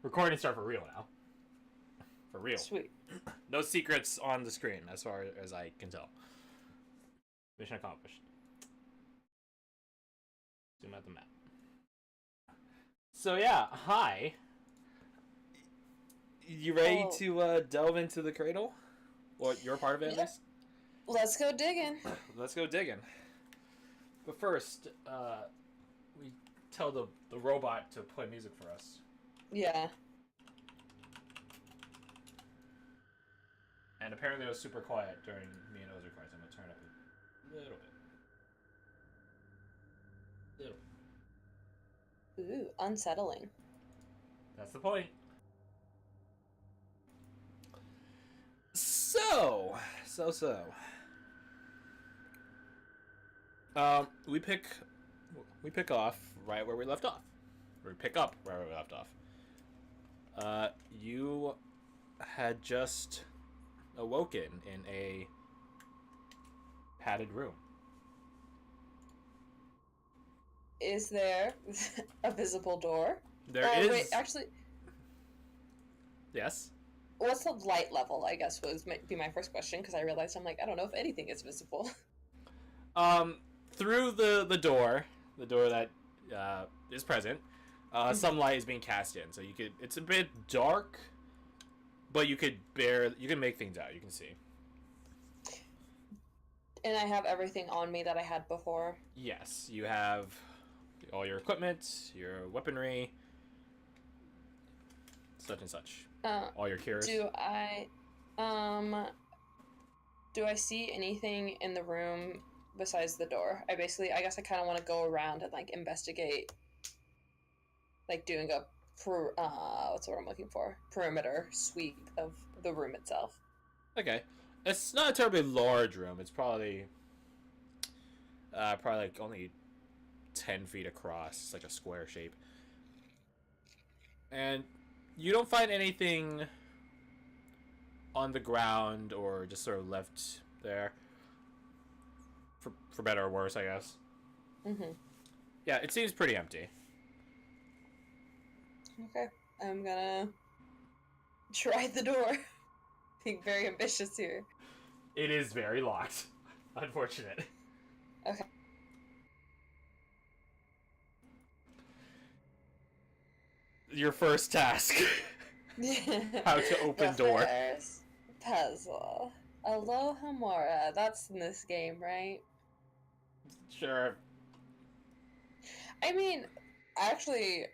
Recording start for real now. For real. Sweet. No secrets on the screen, as far as I can tell. Mission accomplished. Zoom out the map. So yeah, hi. You ready to delve into the cradle? Or your part of it, at least? Let's go digging. Let's go digging. But first, we tell the robot to play music for us. Yeah. And apparently it was super quiet during me and Ozer's recording, so I'm going to turn it up a little bit. Ooh, unsettling. That's the point. So. We pick off right where we left off. Or we pick up right where we left off. You had just awoken in a padded room. Is there a visible door? There is. Wait, actually. Yes. What's the light level? I guess be my first question, because I realized I don't know if anything is visible. Through the door that is present, some light is being cast in, so you could. It's a bit dark, but you can make things out. You can see. And I have everything on me that I had before. Yes, you have all your equipment, your weaponry, such and such. All your cures. Do I see anything in the room besides the door? I guess I kind of want to go around and investigate, doing a what's what I'm looking for? Perimeter sweep of the room itself. Okay, it's not a terribly large room. It's probably only 10 feet across. It's like a square shape, and you don't find anything on the ground or just sort of left there. For better or worse, I guess. Mm-hmm. Yeah, it seems pretty empty. Okay, I'm gonna try the door. Being very ambitious here. It is very locked. Unfortunate. Okay. Your first task. How to open door. First puzzle. Alohomora. That's in this game, right? Sure. I mean, actually.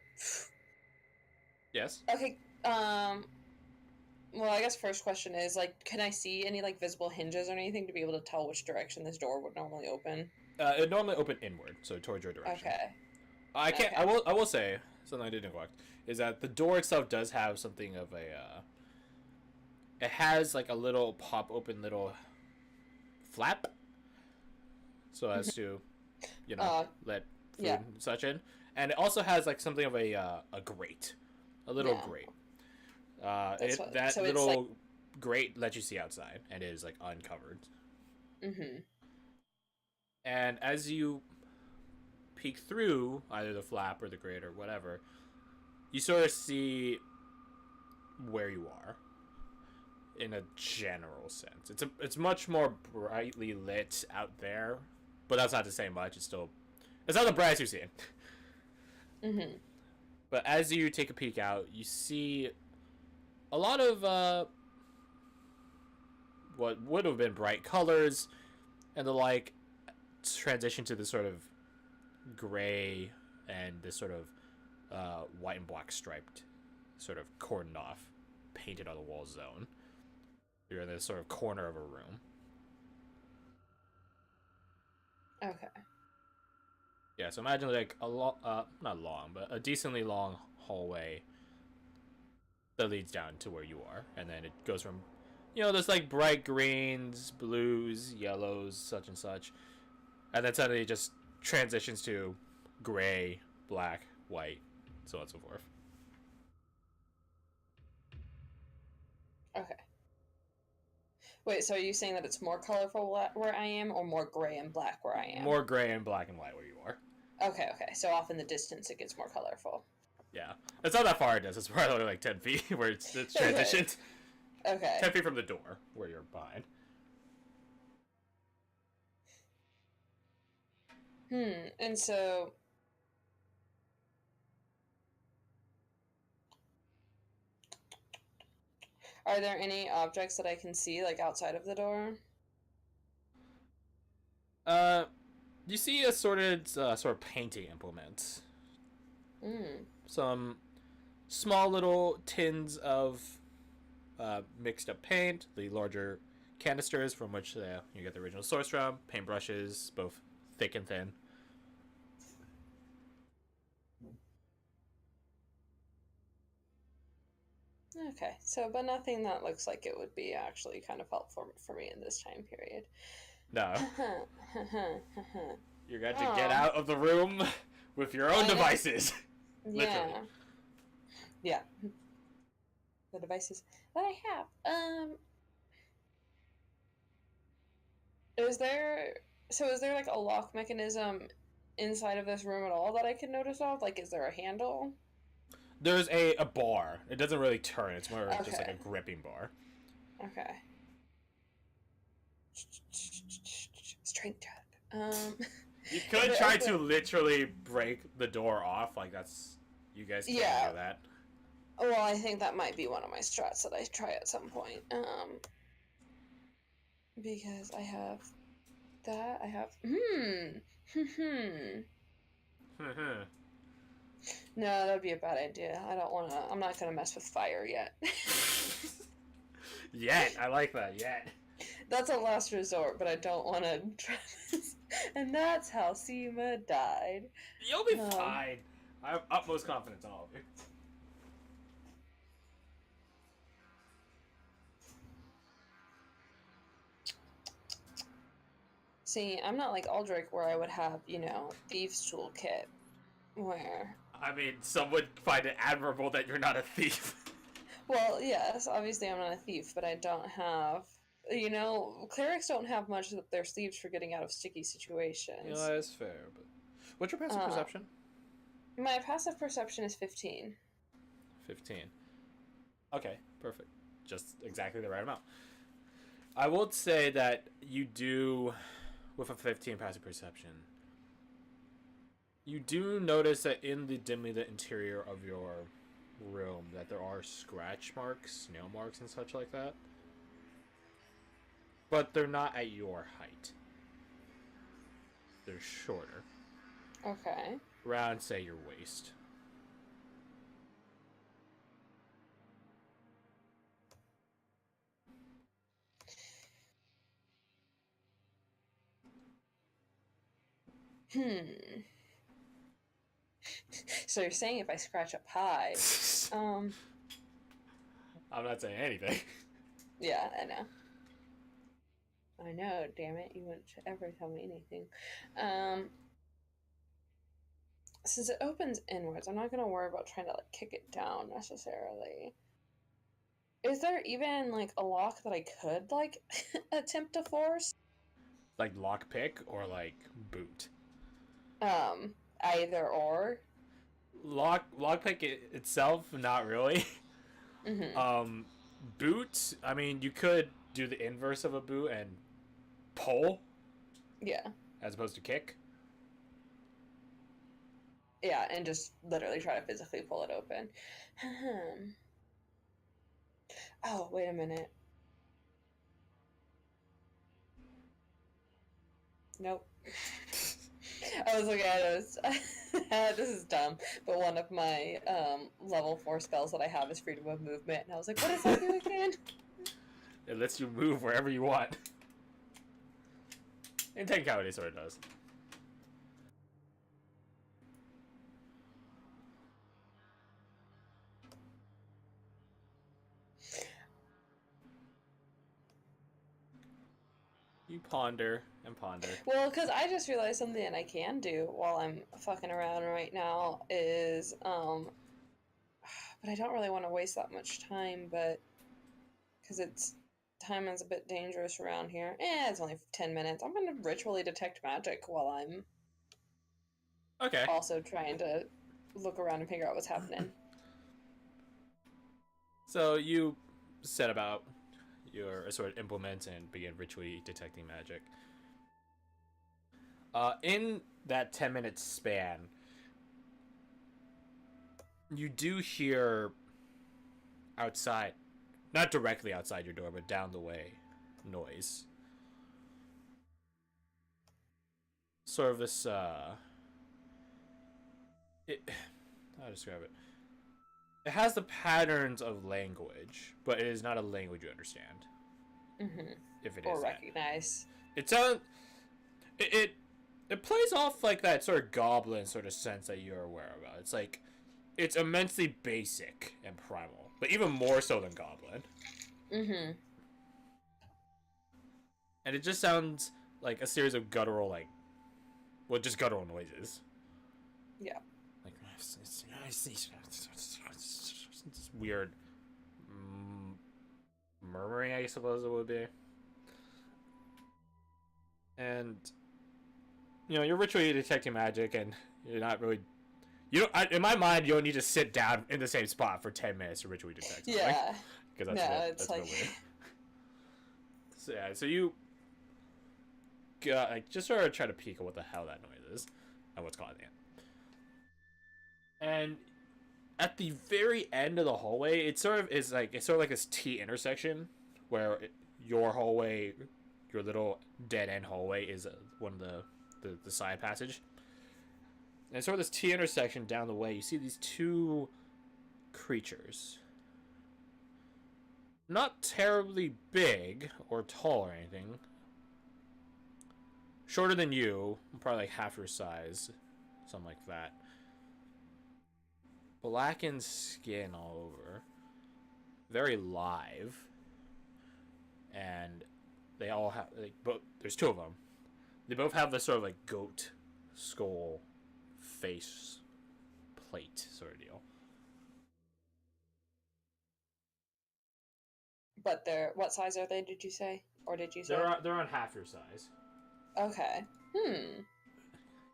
Yes. Okay. Well, I guess first question is can I see any visible hinges or anything to be able to tell which direction this door would normally open? It would normally open inward, so towards your direction. Okay. I can't. Okay. I will say something I did neglect is that the door itself does have something of a. It has a little pop open little flap, so as to, let food and such in, and it also has something of a grate, a little grate. That little grate lets you see outside and is uncovered. Mm-hmm. And as you peek through either the flap or the grate or whatever, you sort of see where you are. In a general sense, it's much more brightly lit out there, but that's not to say much. It's not the brightest you've seen. Mm-hmm. But as you take a peek out, you see a lot of what would have been bright colors, and the transition to this sort of gray and this sort of white and black striped, sort of cordoned off, painted on the wall zone. You're in this sort of corner of a room. Okay. Yeah, so imagine not long, but a decently long hallway that leads down to where you are, and then it goes from, there's bright greens, blues, yellows, such and such, and then suddenly it just transitions to gray, black, white, so on and so forth. Okay. Wait, so are you saying that it's more colorful where I am, or more gray and black where I am? More gray and black and white where you are. Okay. So off in the distance, it gets more colorful. Yeah. It's not that far, it is. It's probably only like 10 feet where it's transitioned. Okay. 10 feet from the door where you're behind. And so... Are there any objects that I can see, like, outside of the door? Uh, you see assorted sort of painting implements. Hmm. Some small little tins of mixed up paint, the larger canisters from which you get the original source from, paintbrushes, both thick and thin. Okay, so, but nothing that looks like it would be actually kind of helpful for me in this time period. No. You're going to get Oh, out of the room with your own I know. devices. Literally. Yeah. Yeah. The devices that I have. Is there is there like a lock mechanism inside of this room at all that I can notice of? Like, is there a handle? There's a bar. It doesn't really turn. It's more just like a Okay. gripping bar. Okay. Strength check. You Is could it try open? to literally break the door off. Like that's you guys can Yeah. do that. Well, I think that might be one of my strats that I try at some point. Because I have that. I have. No, that'd be a bad idea. I don't want to. I'm not gonna mess with fire yet. Yet, I like that. Yet. That's a last resort, but I don't want to try this. And that's how Sima died. You'll be fine. I have utmost confidence in all of you. See, I'm not like Aldrich where I would have, thieves toolkit. Where. I mean, some would find it admirable that you're not a thief. Well, yes, obviously I'm not a thief, but I don't have. Clerics don't have much up their sleeves for getting out of sticky situations. That's fair. But what's your passive perception? My passive perception is 15. 15. Okay, perfect. Just exactly the right amount. I will say that you do, with a 15 passive perception, you do notice that in the dimly lit interior of your room that there are scratch marks, nail marks, and such like that. But they're not at your height. They're shorter. Okay. Around, say, your waist. So you're saying if I scratch up high, I'm not saying anything. Yeah, I know. I know, damn it, you wouldn't ever tell me anything. Since it opens inwards, I'm not gonna worry about trying to like kick it down necessarily. Is there even like a lock that I could like attempt to force? Like lockpick or like boot. Either or. Lockpick itself, not really. Mm-hmm. Boot. I mean, you could do the inverse of a boot and pull. Yeah. As opposed to kick. Yeah, and just literally try to physically pull it open. Oh, wait a minute. Nope. I was looking at it. This is dumb, but one of my level 4 spells that I have is freedom of movement, and I was like, what does that do again? It lets you move wherever you want. In Tenkaichi, it sort of does. You ponder and ponder. Well, because I just realized something I can do while I'm fucking around right now is, but I don't really want to waste that much time, but, because time is a bit dangerous around here. It's only 10 minutes. I'm going to ritually detect magic while I'm Okay. also trying to look around and figure out what's happening. So you set about your sort of implement and begin ritually detecting magic. In that 10-minute span, you do hear outside, not directly outside your door, but down the way, noise. Sort of this, how to describe it? It has the patterns of language, but it is not a language you understand. Mm-hmm. If it Or is recognize. that. It plays off like that sort of goblin sort of sense that you're aware about. It's like, it's immensely basic and primal, but even more so than goblin. Mm-hmm. And it just sounds like a series of guttural, like, well, just guttural noises. Yeah. Like, it's weird murmuring, I suppose it would be. And, you know, you're ritually detecting magic, and you're not really. In my mind, you don't need to sit down in the same spot for 10 minutes to ritually detect something. Yeah. Because that's like... weird. So, yeah, so you like just sort of try to peek at what the hell that noise is and what's causing it. And at the very end of the hallway, it's sort of like this T intersection where your hallway, your little dead end hallway, is one of the side passage. And sort of this T intersection down the way, you see these two creatures. Not terribly big or tall or anything. Shorter than you, probably like half your size, something like that. Blackened skin all over. Very live. And they all have, there's two of them. They both have this sort of like goat skull face plate sort of deal. But what size are they, did you say? Or did you say? They're on half your size. Okay.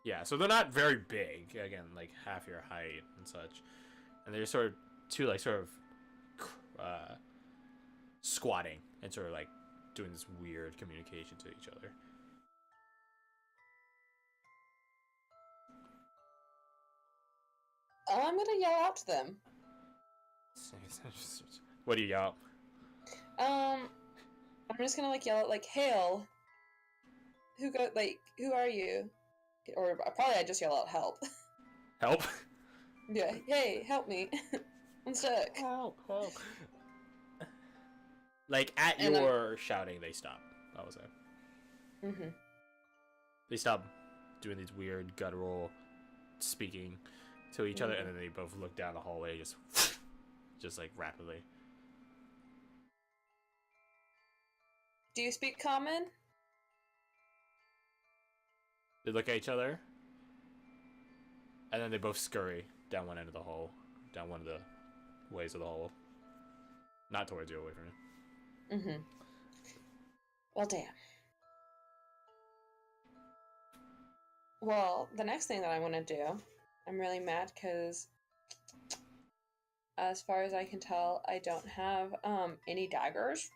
Yeah, so they're not very big. Again, like half your height and such. And they're sort of squatting and sort of like doing this weird communication to each other. I'm gonna yell out to them. What do you yell? I'm just gonna like yell out like, "Hail! Who are you?" Or probably I just yell out, "Help!" Help? Yeah. Hey, help me! I'm stuck. Help! Like at your shouting, they stop. I would say. Mm-hmm. They stop doing these weird guttural speaking to each other, and then they both look down the hallway, just like rapidly. Do you speak common? They look at each other, and then they both scurry down one end of the hall, down one of the ways of the hall. Not towards you, away from you. Mm-hmm. Well, damn. Well, the next thing that I want to do, I'm really mad because, as far as I can tell, I don't have any daggers,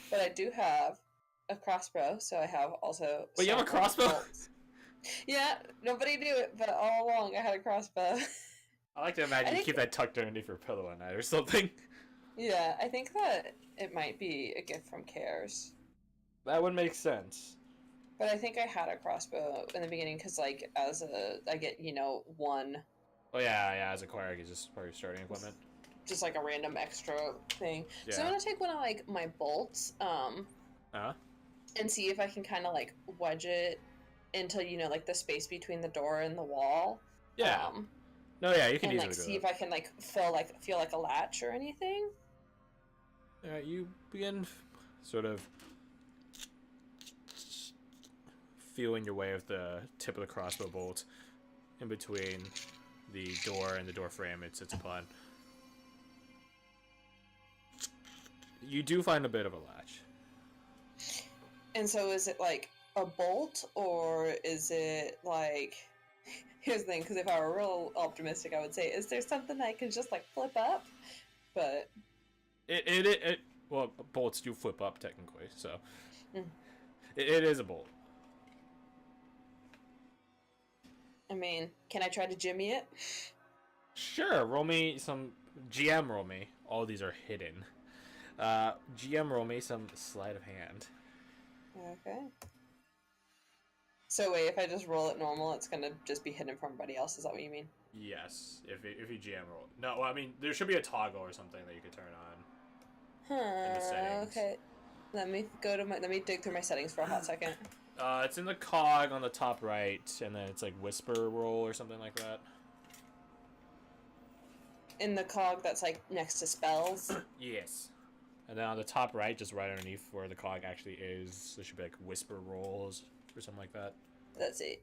but I do have a crossbow. So I have also. Wait, you have a crossbow? Bolts. Yeah, nobody knew it, but all along I had a crossbow. I like to imagine you keep that tucked underneath your pillow at night or something. Yeah, I think that it might be a gift from Cares. That would make sense. But I think I had a crossbow in the beginning because, like, I get, one. Oh yeah, as a cleric, it's just part of your starting equipment. Just like a random extra thing. Yeah. So I'm gonna take one of like my bolts, and see if I can kind of like wedge it into like the space between the door and the wall. Yeah. No, yeah, you can and easily like do see that. if I can like feel like a latch or anything. Yeah, you begin sort of feeling your way with the tip of the crossbow bolt in between the door and the door frame it sits upon. You do find a bit of a latch. And so is it like a bolt or is it like Here's the thing, because if I were real optimistic, I would say, is there something I can just like flip up? But well, bolts do flip up technically, so mm. it is a bolt. I mean, can I try to jimmy it? Sure, roll me some GM. Roll me. All these are hidden. GM, roll me some sleight of hand. Okay. So wait, if I just roll it normal, it's gonna just be hidden from everybody else. Is that what you mean? Yes, if you GM roll. No, well, I mean there should be a toggle or something that you could turn on. In the settings. Okay. Let me dig through my settings for a hot second. It's in the cog on the top right, and then it's like whisper roll or something like that. In the cog that's like next to spells. Yes. And then on the top right, just right underneath where the cog actually is, there should be like whisper rolls or something like that. Let's see.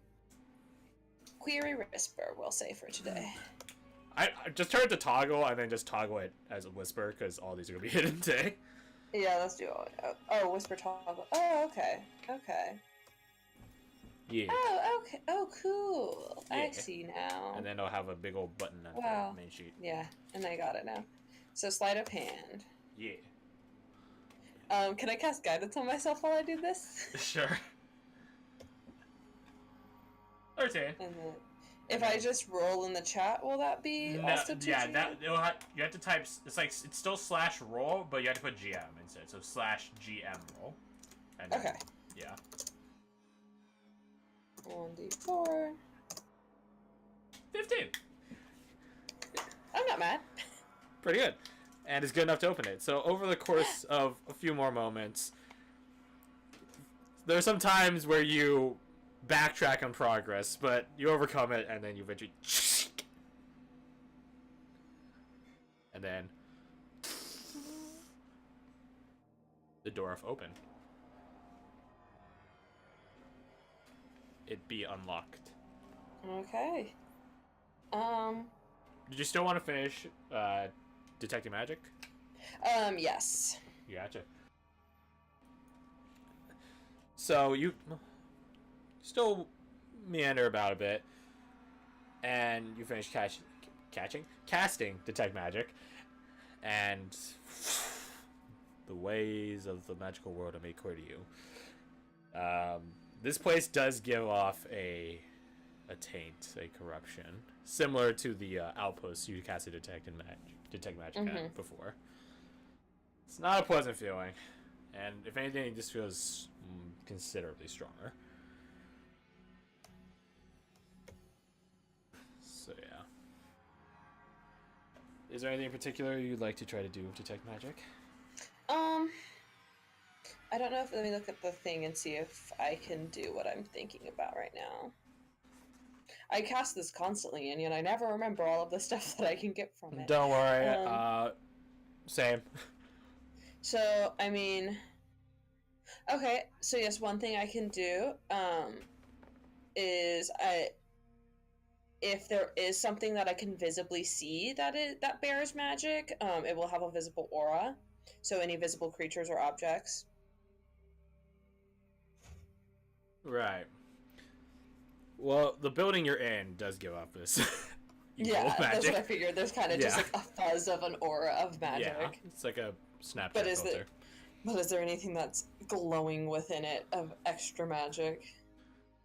Query whisper, we'll say for today. I just turn it to toggle and then just toggle it as a whisper because all these are gonna be hidden today. Yeah, let's do it. Oh, whisper toggle. Oh, okay. Okay. Yeah. Oh, okay. Oh, cool. Yeah. I see now. And then it'll have a big old button on Wow. the main sheet. Yeah, and I got it now. So sleight of hand. Yeah. Can I cast guidance on myself while I do this? Sure. 13. And then, if I just roll in the chat, will that be also 2G? Yeah, you have to type. It's like it's still /roll, but you have to put GM instead. So /GM roll. And then, okay. Yeah. 1d4. 15. I'm not mad. Pretty good. And it's good enough to open it. So over the course of a few more moments, there are some times where you backtrack on progress, but you overcome it, and then you eventually... And then... The door open. It be unlocked. Okay. Did you still want to finish detecting magic? Yes. Gotcha. So you still meander about a bit, and you finish casting detect magic, and the ways of the magical world are made clear to you. This place does give off a taint, a corruption, similar to the outpost you casted detect magic at before. It's not a pleasant feeling, and if anything, this feels considerably stronger. So yeah. Is there anything in particular you'd like to try to do with detect magic? I don't know if, let me look at the thing and see if I can do what I'm thinking about right now. I cast this constantly, and yet I never remember all of the stuff that I can get from it. Don't worry, same. So, I mean... Okay, so yes, one thing I can do, is if there is something that I can visibly see that bears magic, it will have a visible aura. So any visible creatures or objects. Right. Well, the building you're in does give off this evil magic. That's what I figured. There's kind of just like a fuzz of an aura of magic. Yeah, it's like a Snapchat filter. But is there anything that's glowing within it of extra magic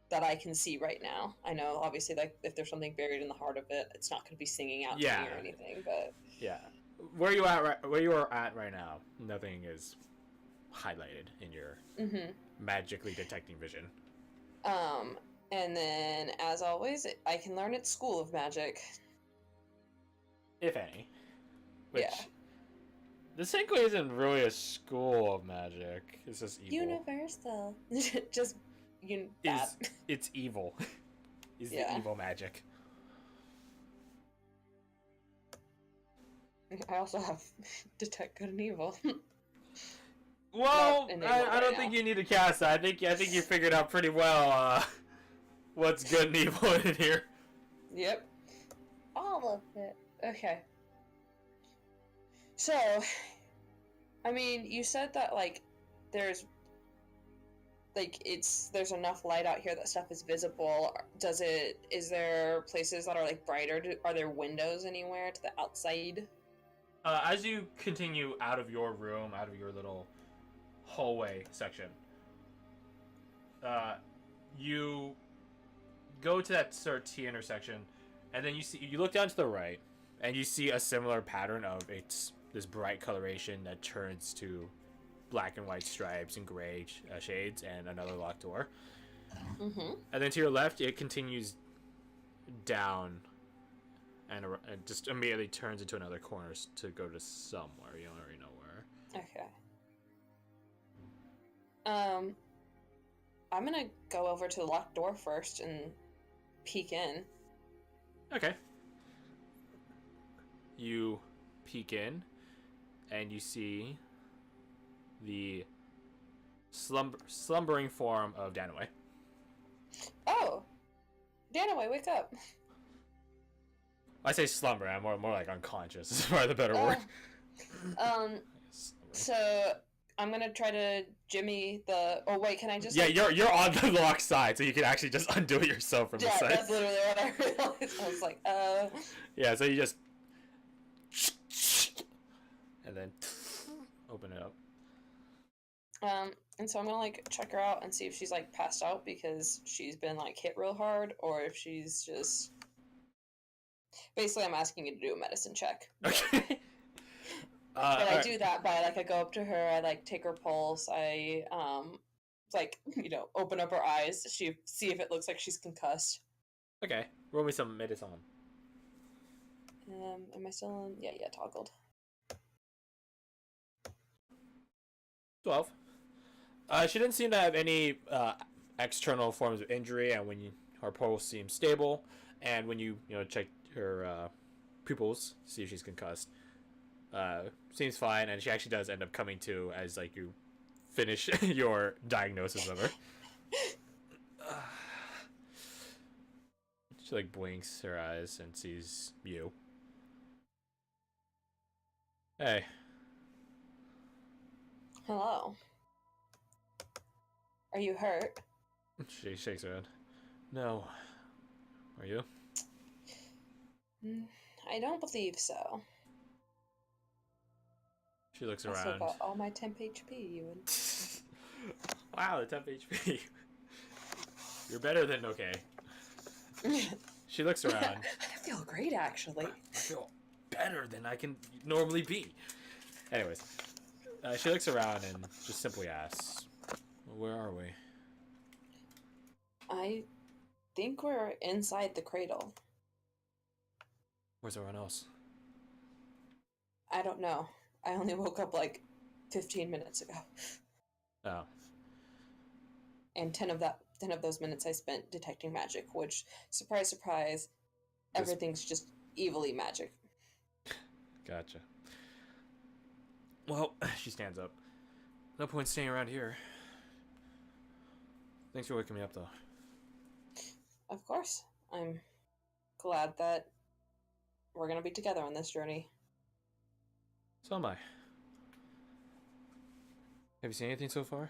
that I can see right now? I know, obviously, like if there's something buried in the heart of it, it's not going to be singing out to me or anything. But yeah, where you are at right now, nothing is highlighted in your magically detecting vision. And then, as always, I can learn at School of Magic. If any. Which, this technically isn't really a school of magic. It's just evil. Universal. Just, it's evil. Is the evil magic. I also have Detect Good and Evil. Well, I don't think you need to cast that. I think you figured out pretty well what's good and evil in here. Yep. All of it. Okay. So, I mean, you said that, like, there's like there's enough light out here that stuff is visible. Is there places that are like brighter? Are there windows anywhere to the outside? As you continue out of your room, out of your little hallway section, you go to that sort of T intersection, and then you look down to the right, and you see a similar pattern of this bright coloration that turns to black and white stripes and gray shades, and another locked door. Mm-hmm. And then to your left, it continues down, and it just immediately turns into another corner to go to somewhere. You don't already know where. Okay. I'm gonna go over to the locked door first and peek in. Okay. You peek in, and you see the slumbering form of Danaway. Oh, Danaway, wake up! I say slumber. I'm more like unconscious. Is probably the better word. So I'm gonna try to jimmy the. Oh wait, can I just? Yeah, you're on the lock side, so you can actually just undo it yourself from the side. Yeah, that's literally what I realized. I was like, Yeah, so you just and then open it up. And so I'm gonna like check her out and see if she's like passed out because she's been like hit real hard, or if she's just. Basically, I'm asking you to do a medicine check. Okay. But I do that by like I go up to her, I like take her pulse, I like open up her eyes, see if it looks like she's concussed. Okay, roll me some medicine. Am I still in? Yeah, toggled. 12. She didn't seem to have any external forms of injury, and her pulse seems stable, and when you check her pupils, see if she's concussed, seems fine, and she actually does end up coming to as like you finish your diagnosis of her. She like blinks her eyes and sees you. Hey. Hello. Are you hurt? She shakes her head. No. Are you? I don't believe so. She looks I around. still got all my temp HP, you would. Wow, the temp HP. You're better than okay. She looks around. I feel great, actually. I feel better than I can normally be. Anyways, she looks around and just simply asks, "Where are we?" I think we're inside the cradle. Where's everyone else? I don't know. I only woke up like 15 minutes ago. Oh. And 10 of those minutes I spent detecting magic, which, surprise, surprise, everything's just evilly magic. Gotcha. Well, she stands up. No point staying around here. Thanks for waking me up, though. Of course. I'm glad that we're going to be together on this journey. So am I. Have you seen anything so far?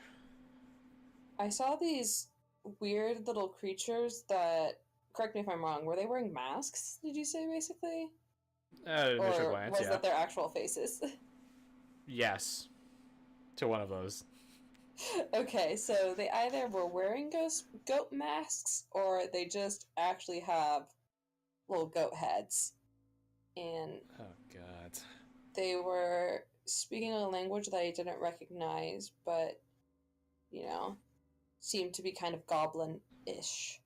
I saw these weird little creatures that, correct me if I'm wrong, were they wearing masks, did you say, basically? Initial glance, was that their actual faces? Yes. To one of those. Okay, so they either were wearing goat masks, or they just actually have little goat heads. And Oh, God. they were speaking a language that I didn't recognize, but, seemed to be kind of goblin-ish.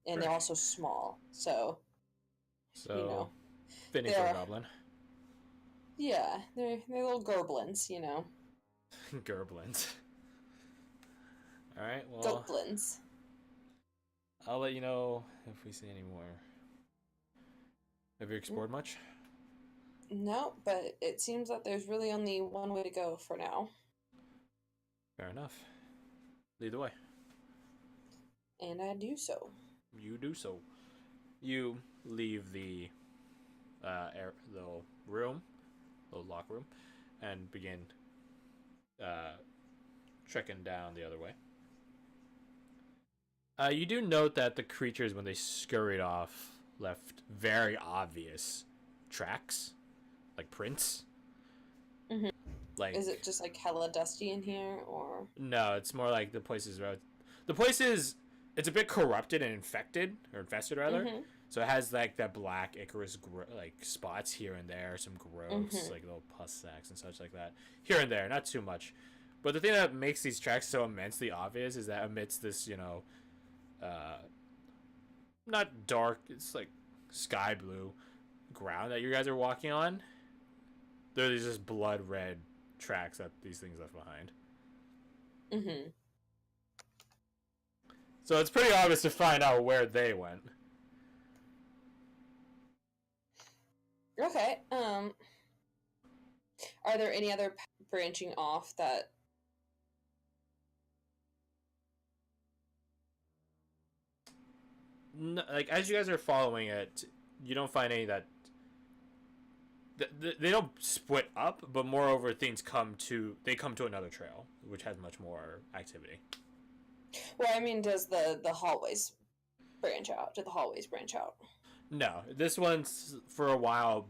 And they're also small, so fitting for a goblin. Yeah, they're little gerblins, Gerblins. Alright, well... Goblins. I'll let you know if we see any more. Have you explored much? No, but it seems that there's really only one way to go for now. Fair enough. Lead the way. And I do so. You do so. You leave the little room, little locker room, and begin trekking down the other way. You do note that the creatures, when they scurried off, left very obvious tracks, like prints. Hmm. Like, Is it just like hella dusty in here, or? no, it's more like the place is, it's a bit corrupted and infected, or infested rather. Hmm. So it has like that black Icarus like spots here and there, some gross Hmm. like little pus sacks and such like that here and there, not too much. But the thing that makes these tracks so immensely obvious is that amidst this, uh, not dark, it's like sky blue ground that you guys are walking on, there's just blood red tracks that these things left behind. Hmm. So it's pretty obvious to find out where they went. Okay. Are there any other branching off that? No, like as you guys are following it, you don't find any that they don't split up, but moreover, things come to another trail, which has much more activity. Well, I mean, does the hallways branch out? Do the hallways branch out? No, this one's for a while.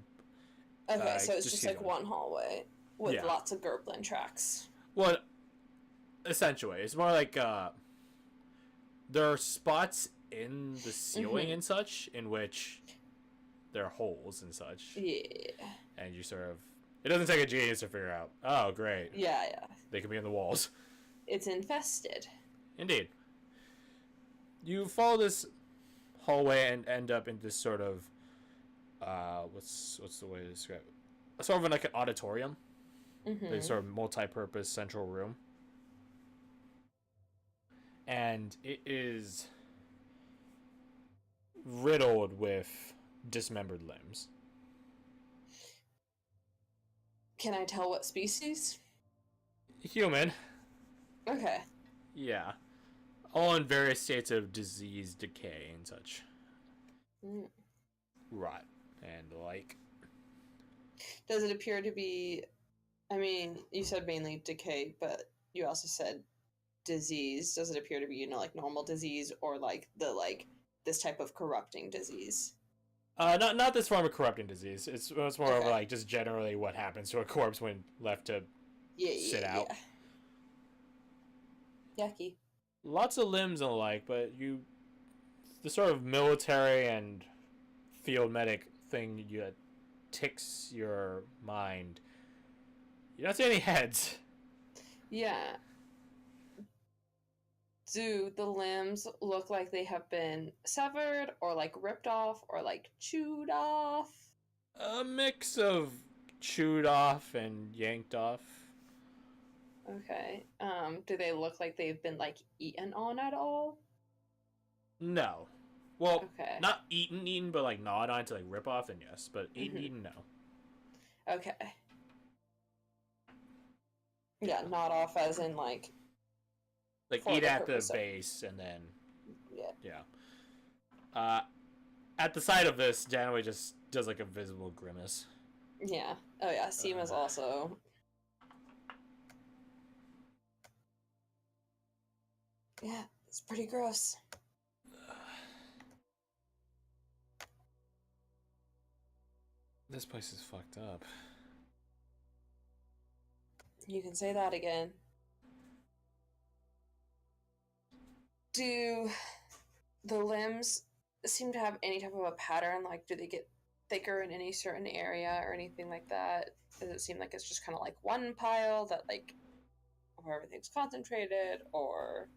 Okay, so it's just keeps like going. one hallway with Yeah. lots of Gerblin tracks. Well, essentially, it's more like there are spots in the ceiling and such in which there are holes and such, Yeah. and you sort of. It doesn't take a genius to figure out. Oh, great! Yeah. They can be in the walls. It's infested. Indeed. You follow this hallway and end up in this sort of what's the way to describe it? Sort of like an auditorium. Mm-hmm. Like sort of multi-purpose central room. And it is riddled with dismembered limbs. Can I tell what species? Human. Okay. Yeah. All in various states of disease, decay, and such. Mm. Rot and the like. Does it appear to be? I mean, you said mainly decay, but you also said disease. Does it appear to be, like normal disease or like this type of corrupting disease? Not this form of corrupting disease. It's more of Okay. like just generally what happens to a corpse when left to sit out. Yeah. Yucky. Lots of limbs and the like, but the sort of military and field medic thing that ticks your mind. You don't see any heads. Yeah. Do the limbs look like they have been severed or like ripped off or like chewed off? A mix of chewed off and yanked off. Okay. Do they look like they've been like eaten on at all? No. Well, Okay. not eaten, but like gnawed on to like rip off, then yes. But eaten, no. Okay. Yeah, not off as in like Eat the at the purpose of- base and then yeah. At the sight of this, Janeway just does like a visible grimace. Yeah. Oh yeah, Sima's also. Yeah, it's pretty gross. This place is fucked up. You can say that again. Do the limbs seem to have any type of a pattern? Like, do they get thicker in any certain area or anything like that? Does it seem like it's just kind of like one pile that, like, where everything's concentrated, or?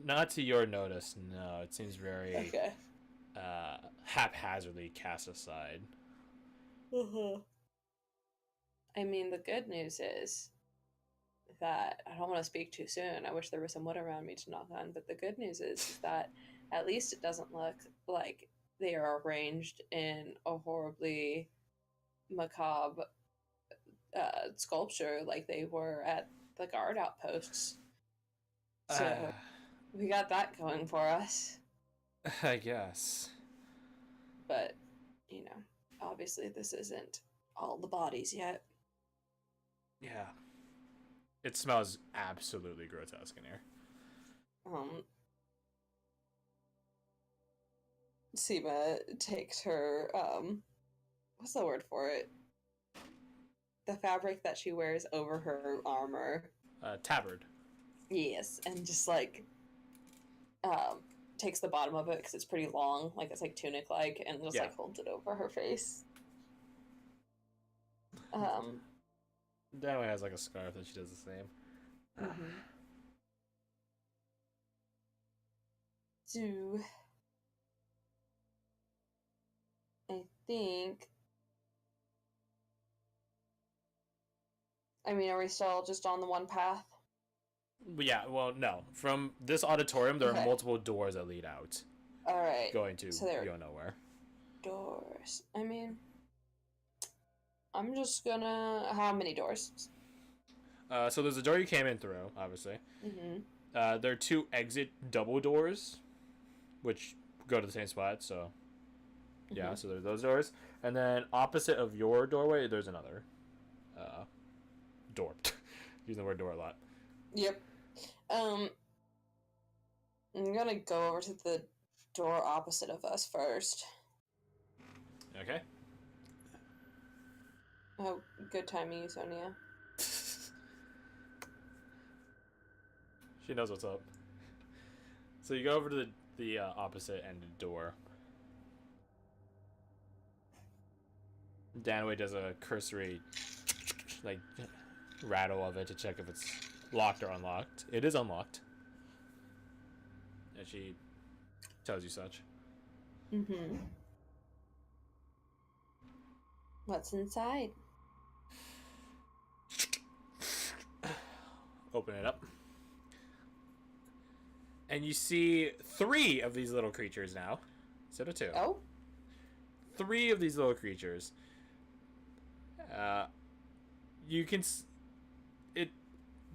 Not to your notice, no. It seems very Okay. haphazardly cast aside. I mean, the good news is that I don't want to speak too soon. I wish there was some wood around me to knock on, but the good news is that at least it doesn't look like they are arranged in a horribly macabre sculpture like they were at the guard outposts. So we got that going for us. I guess. But, obviously this isn't all the bodies yet. Yeah. It smells absolutely grotesque in here. Sima takes her, what's the word for it? The fabric that she wears over her armor. Tabard. Yes, and just like, takes the bottom of it because it's pretty long, like it's like tunic-like, and just like holds it over her face. Danway has like a scarf that she does the same. Mm-hmm. So, I think. I mean, are we still just on the one path? Yeah, well, no. From this auditorium, there are multiple doors that lead out. All right. Going to so there you don't know where. Doors. I mean, I'm just gonna. How many doors? So there's a door you came in through, obviously. Mm-hmm. There are 2 exit double doors, which go to the same spot. So, yeah. Mm-hmm. So there's those doors, and then opposite of your doorway, there's another door. Using the word door a lot. Yep. I'm gonna go over to the door opposite of us first. Okay. Oh, good timing, Sonia. She knows what's up. So you go over to the opposite end of the door. Danway does a cursory, like, rattle of it to check if it's locked or unlocked. It is unlocked. And she tells you such. Mm-hmm. What's inside? Open it up. And you see 3 of these little creatures now. Instead of 2. Oh? 3 of these little creatures. You can...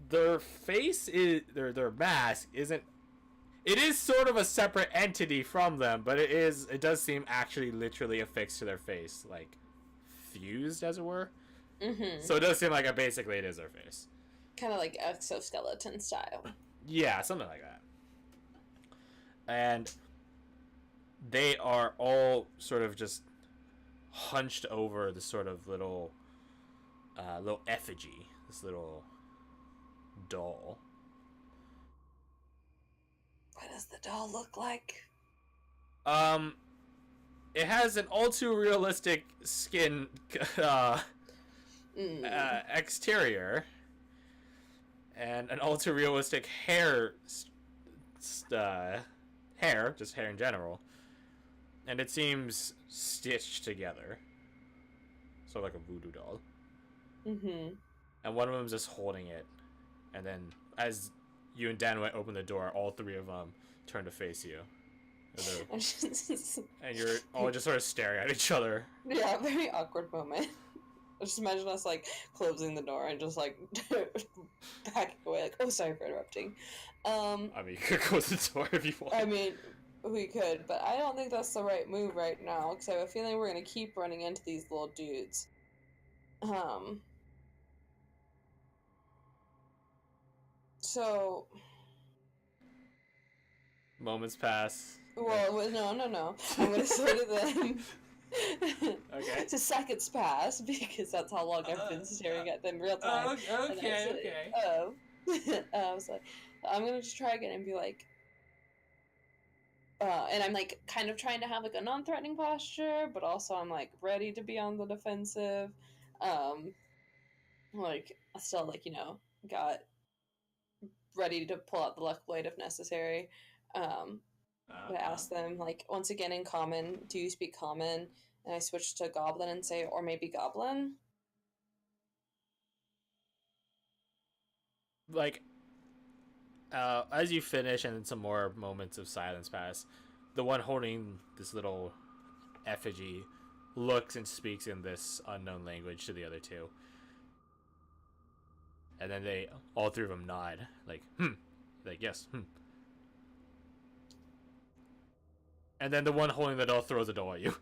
Their face is... Their mask isn't... It is sort of a separate entity from them, but it does seem actually literally affixed to their face. Like, fused, as it were. Mm-hmm. So it does seem like basically it is their face. Kind of like exoskeleton style. Yeah, something like that. And they are all sort of just hunched over this sort of little effigy, this little doll. What does the doll look like? It has an all too realistic skin exterior and an all too realistic hair, just hair in general, and it seems stitched together, sort of like a voodoo doll. Mm-hmm. And one of them is just holding it, and then as you and Danway open the door, all 3 of them turn to face you. And you're all just sort of staring at each other. Yeah, very awkward moment. Just imagine us like closing the door and just like backing away, like, oh, sorry for interrupting. I mean, you could close the door if you want. I mean, we could, but I don't think that's the right move right now, because I have a feeling we're gonna keep running into these little dudes. So... Moments pass. Well, no. I'm gonna say to them... Okay. To seconds pass, because that's how long I've been staring at them real time. Okay. So I'm gonna just try again and be like... and I'm like kind of trying to have like a non-threatening posture, but also I'm like ready to be on the defensive. Like still like, you know, got ready to pull out the luck blade if necessary. But I ask them like once again in common, do you speak common? And I switch to goblin and say, or maybe goblin. Like, as you finish and some more moments of silence pass, the one holding this little effigy looks and speaks in this unknown language to the other 2. And then all 3 of them nod, like, like, yes, And then the one holding the doll throws the doll at you.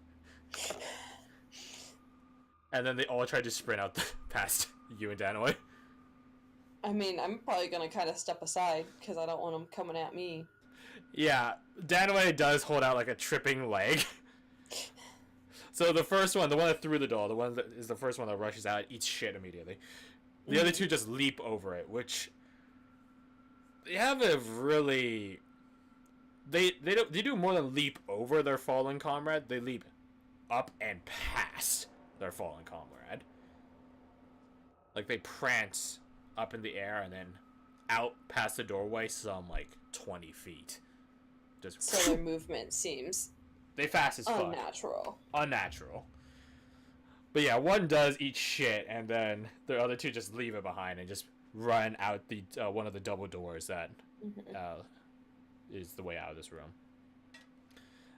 And then they all try to sprint out past you and Danaway. I mean, I'm probably gonna kind of step aside, because I don't want them coming at me. Yeah, Danway does hold out like a tripping leg. So the first one, the one that threw the doll, the one that is the first one that rushes out, eats shit immediately. The other two just leap over it, which they have a really they do more than leap over their fallen comrade. They leap up and past their fallen comrade. Like they prance up in the air and then out past the doorway some like 20 feet. Just so their movement seems they fast as fuck. Unnatural. But yeah, one does eat shit, and then the other two just leave it behind and just run out the one of the double doors that is the way out of this room.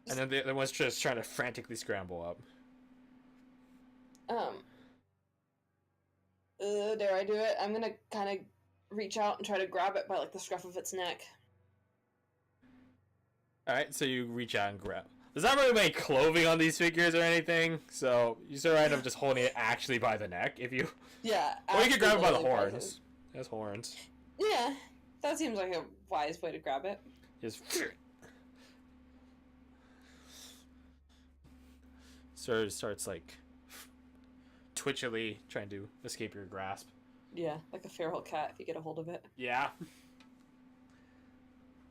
And then the other one's just trying to frantically scramble up. Dare I do it? I'm gonna kind of reach out and try to grab it by like the scruff of its neck. Alright, so you reach out and grab. There's not really any clothing on these figures or anything, so you sort of end up just holding it actually by the neck if you... Yeah. Or you could grab it by the horns. It has horns. Yeah, that seems like a wise way to grab it. Just... sort of starts like twitchily trying to escape your grasp. Yeah, like a feral cat if you get a hold of it. Yeah.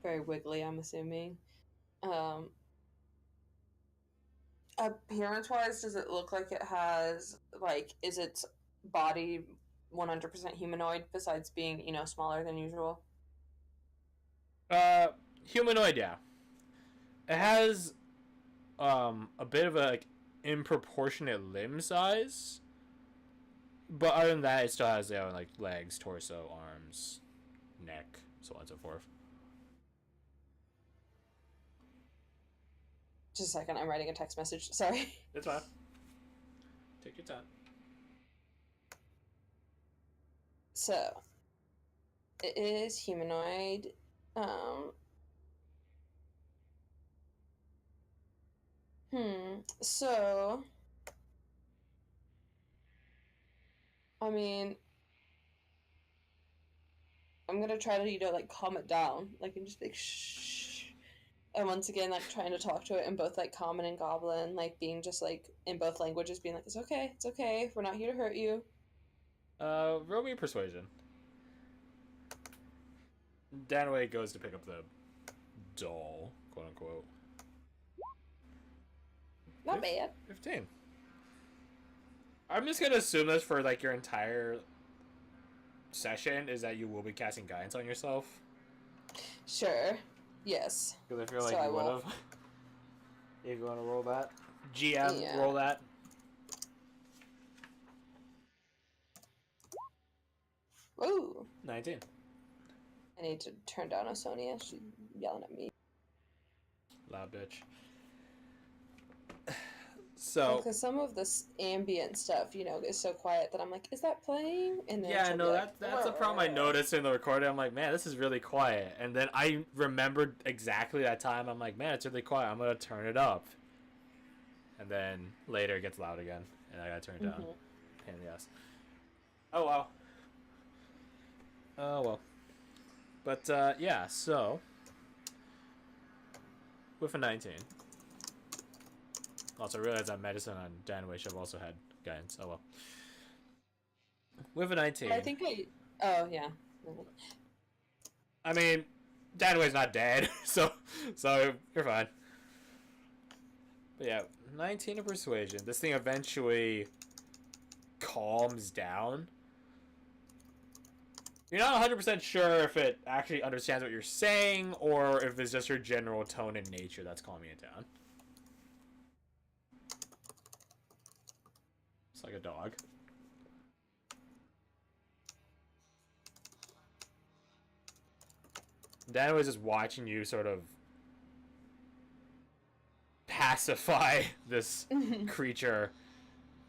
Very wiggly, I'm assuming. Appearance-wise, does it look like it has, like, is its body 100% humanoid besides being, you know, smaller than usual? Humanoid, yeah. It has, a bit of a, like, improportionate limb size. But other than that, it still has, you know, like, legs, torso, arms, neck, so on and so forth. Just a second, I'm writing a text message. Sorry. It's fine. Take your time. So, it is humanoid. So, I mean, I'm gonna try to, you know, like, calm it down. Like, and just be like, shh. And once again, like, trying to talk to it in both, like, Common and Goblin, like, being just, like, in both languages, being like, it's okay, we're not here to hurt you. Roll me Persuasion. Danway goes to pick up the doll, quote unquote. Not bad. 15. I'm just gonna assume this for, like, your entire session is that you will be casting guidance on yourself. Sure. Yes. Because I feel like you would have. If you want to roll that. GM, yeah. Roll that. Ooh. 19. I need to turn down Osonia. She's yelling at me. Loud bitch. So. Because some of this ambient stuff, you know, is so quiet that I'm like, is that playing? And then Yeah, no, like, that's a problem I noticed in the recording. I'm like, man, this is really quiet. And then I remembered exactly that time. I'm like, man, it's really quiet. I'm going to turn it up. And then later it gets loud again. And I got to turn it down. Pain in the ass. Oh, wow. Oh, well. But, yeah, so. With a 19. Also, I realized that medicine on Danway should have also had guidance. Oh, well. With a 19. I think oh, yeah. I mean, Danway's not dead, so you're fine. But yeah, 19 of Persuasion. This thing eventually calms down. You're not 100% sure if it actually understands what you're saying, or if it's just your general tone and nature that's calming it down. It's like a dog. Dan was just watching you sort of pacify this creature,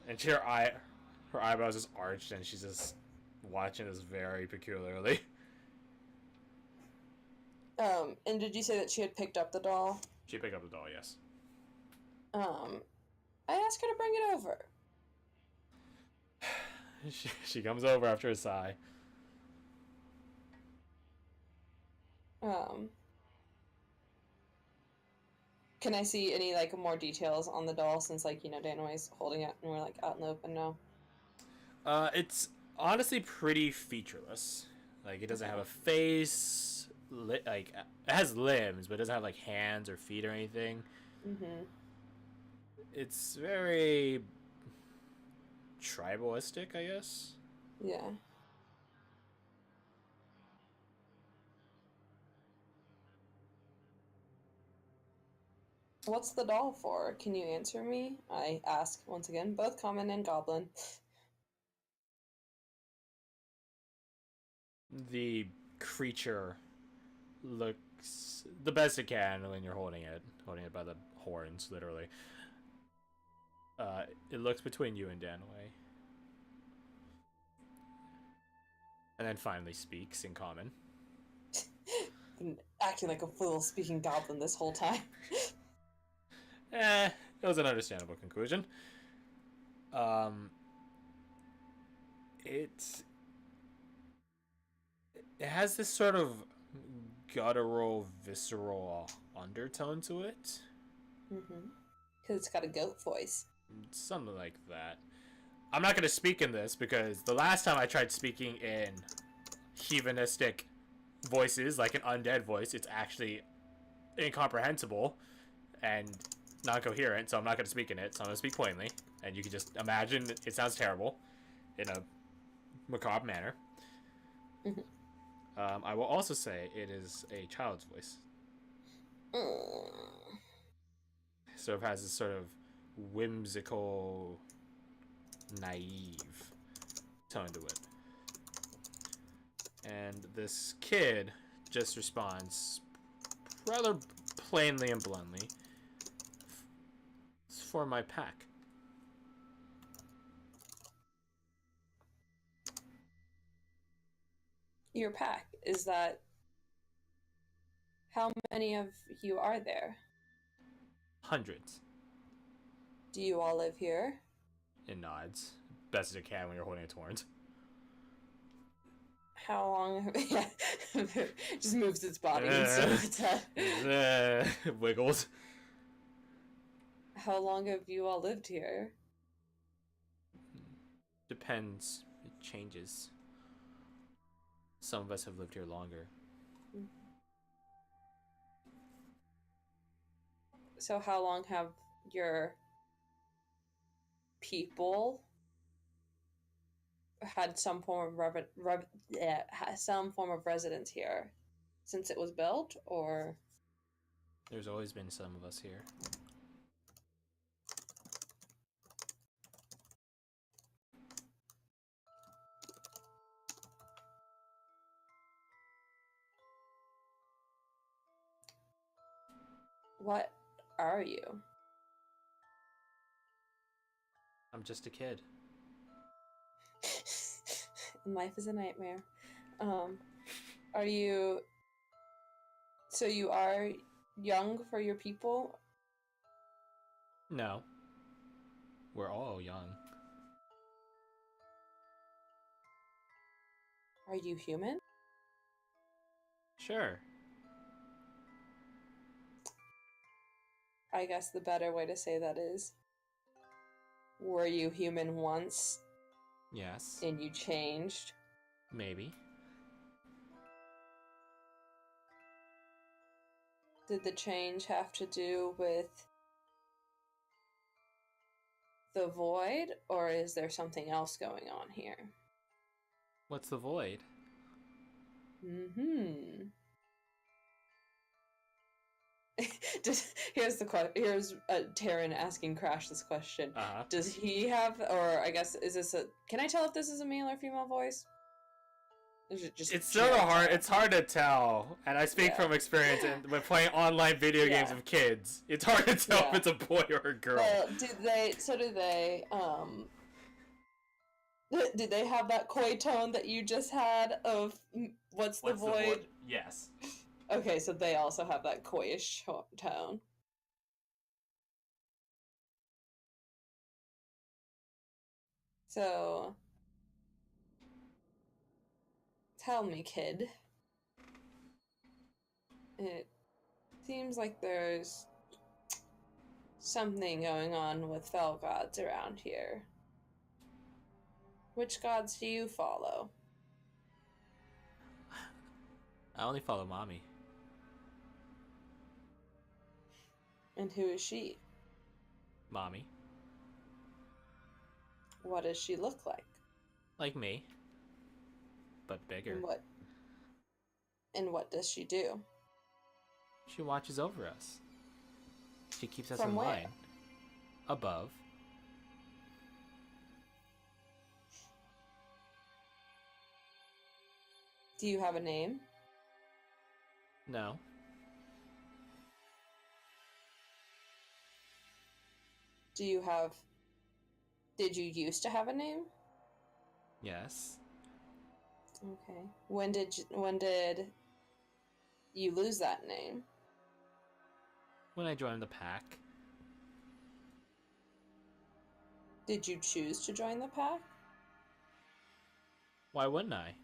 and her eyebrows just arched, and she's just watching this very peculiarly. And did you say that she had picked up the doll? She picked up the doll, yes. I asked her to bring it over. She comes over after a sigh. Can I see any like more details on the doll since like Danaway's holding it and we're like out in the open now? It's honestly pretty featureless. Like it doesn't have Okay. a face. Like it has limbs, but it doesn't have like hands or feet or anything. Mm-hmm. It's very tribalistic, I guess. Yeah. What's the doll for? Can you answer me? I ask once again, both common and goblin. The creature looks the best it can when you're holding it by the horns, literally. It looks between you and Danway, and then finally speaks in common. Been acting like a fool speaking goblin this whole time. It was an understandable conclusion. Um, it it has this sort of guttural, visceral undertone to it. Mm-hmm. Because it's got a goat voice. Something like that. I'm not going to speak in this because the last time I tried speaking in heathenistic voices, like an undead voice, it's actually incomprehensible and not coherent, so I'm not going to speak in it, so I'm going to speak plainly. And you can just imagine it sounds terrible in a macabre manner. Mm-hmm. I will also say it is a child's voice. So it has this sort of whimsical, naive tone to it. And this kid just responds rather plainly and bluntly, "It's for my pack." Your pack, is that how many of you are there? Hundreds. Do you all live here? It nods. Best as it can when you're holding its horns. How long? Yeah, just moves its body instead of its head. Wiggles. How long have you all lived here? Depends. It changes. Some of us have lived here longer. So how long have your people had some form of some form of residence here since it was built, or There's always been some of us here. what are you? I'm just a kid. Life is a nightmare. Are you? So you are young for your people? No. We're all young. Are you human? Sure. I guess the better way to say that is, were you human once Yes. and you changed? Maybe. Did the change have to do with the void, or is there something else going on here? What's the void? Mm-hmm. Here's Taryn asking Crash this question. Uh-huh. Does he have, or I guess, is this a? Can I tell if this is a male or female voice? Is it just It's sort of hard. It's hard to tell, and I speak Yeah. from experience. And when playing online video games Yeah. with kids, it's hard to tell Yeah. if it's a boy or a girl. Well, did they? So do they? Did they have that coy tone that you just had of what's the void? Yes. Okay, so they also have that coyish tone. So, tell me, kid. It seems like there's something going on with fell gods around here. Which gods do you follow? I only follow Mommy. And who is she? Mommy. What does she look like? Like me. But bigger. And what does she do? She watches over us. She keeps us From in where? line. Above. Do you have a name? No. Did you used to have a name? Yes. Okay. When did you lose that name? When I joined the pack. Did you choose to join the pack? Why wouldn't I?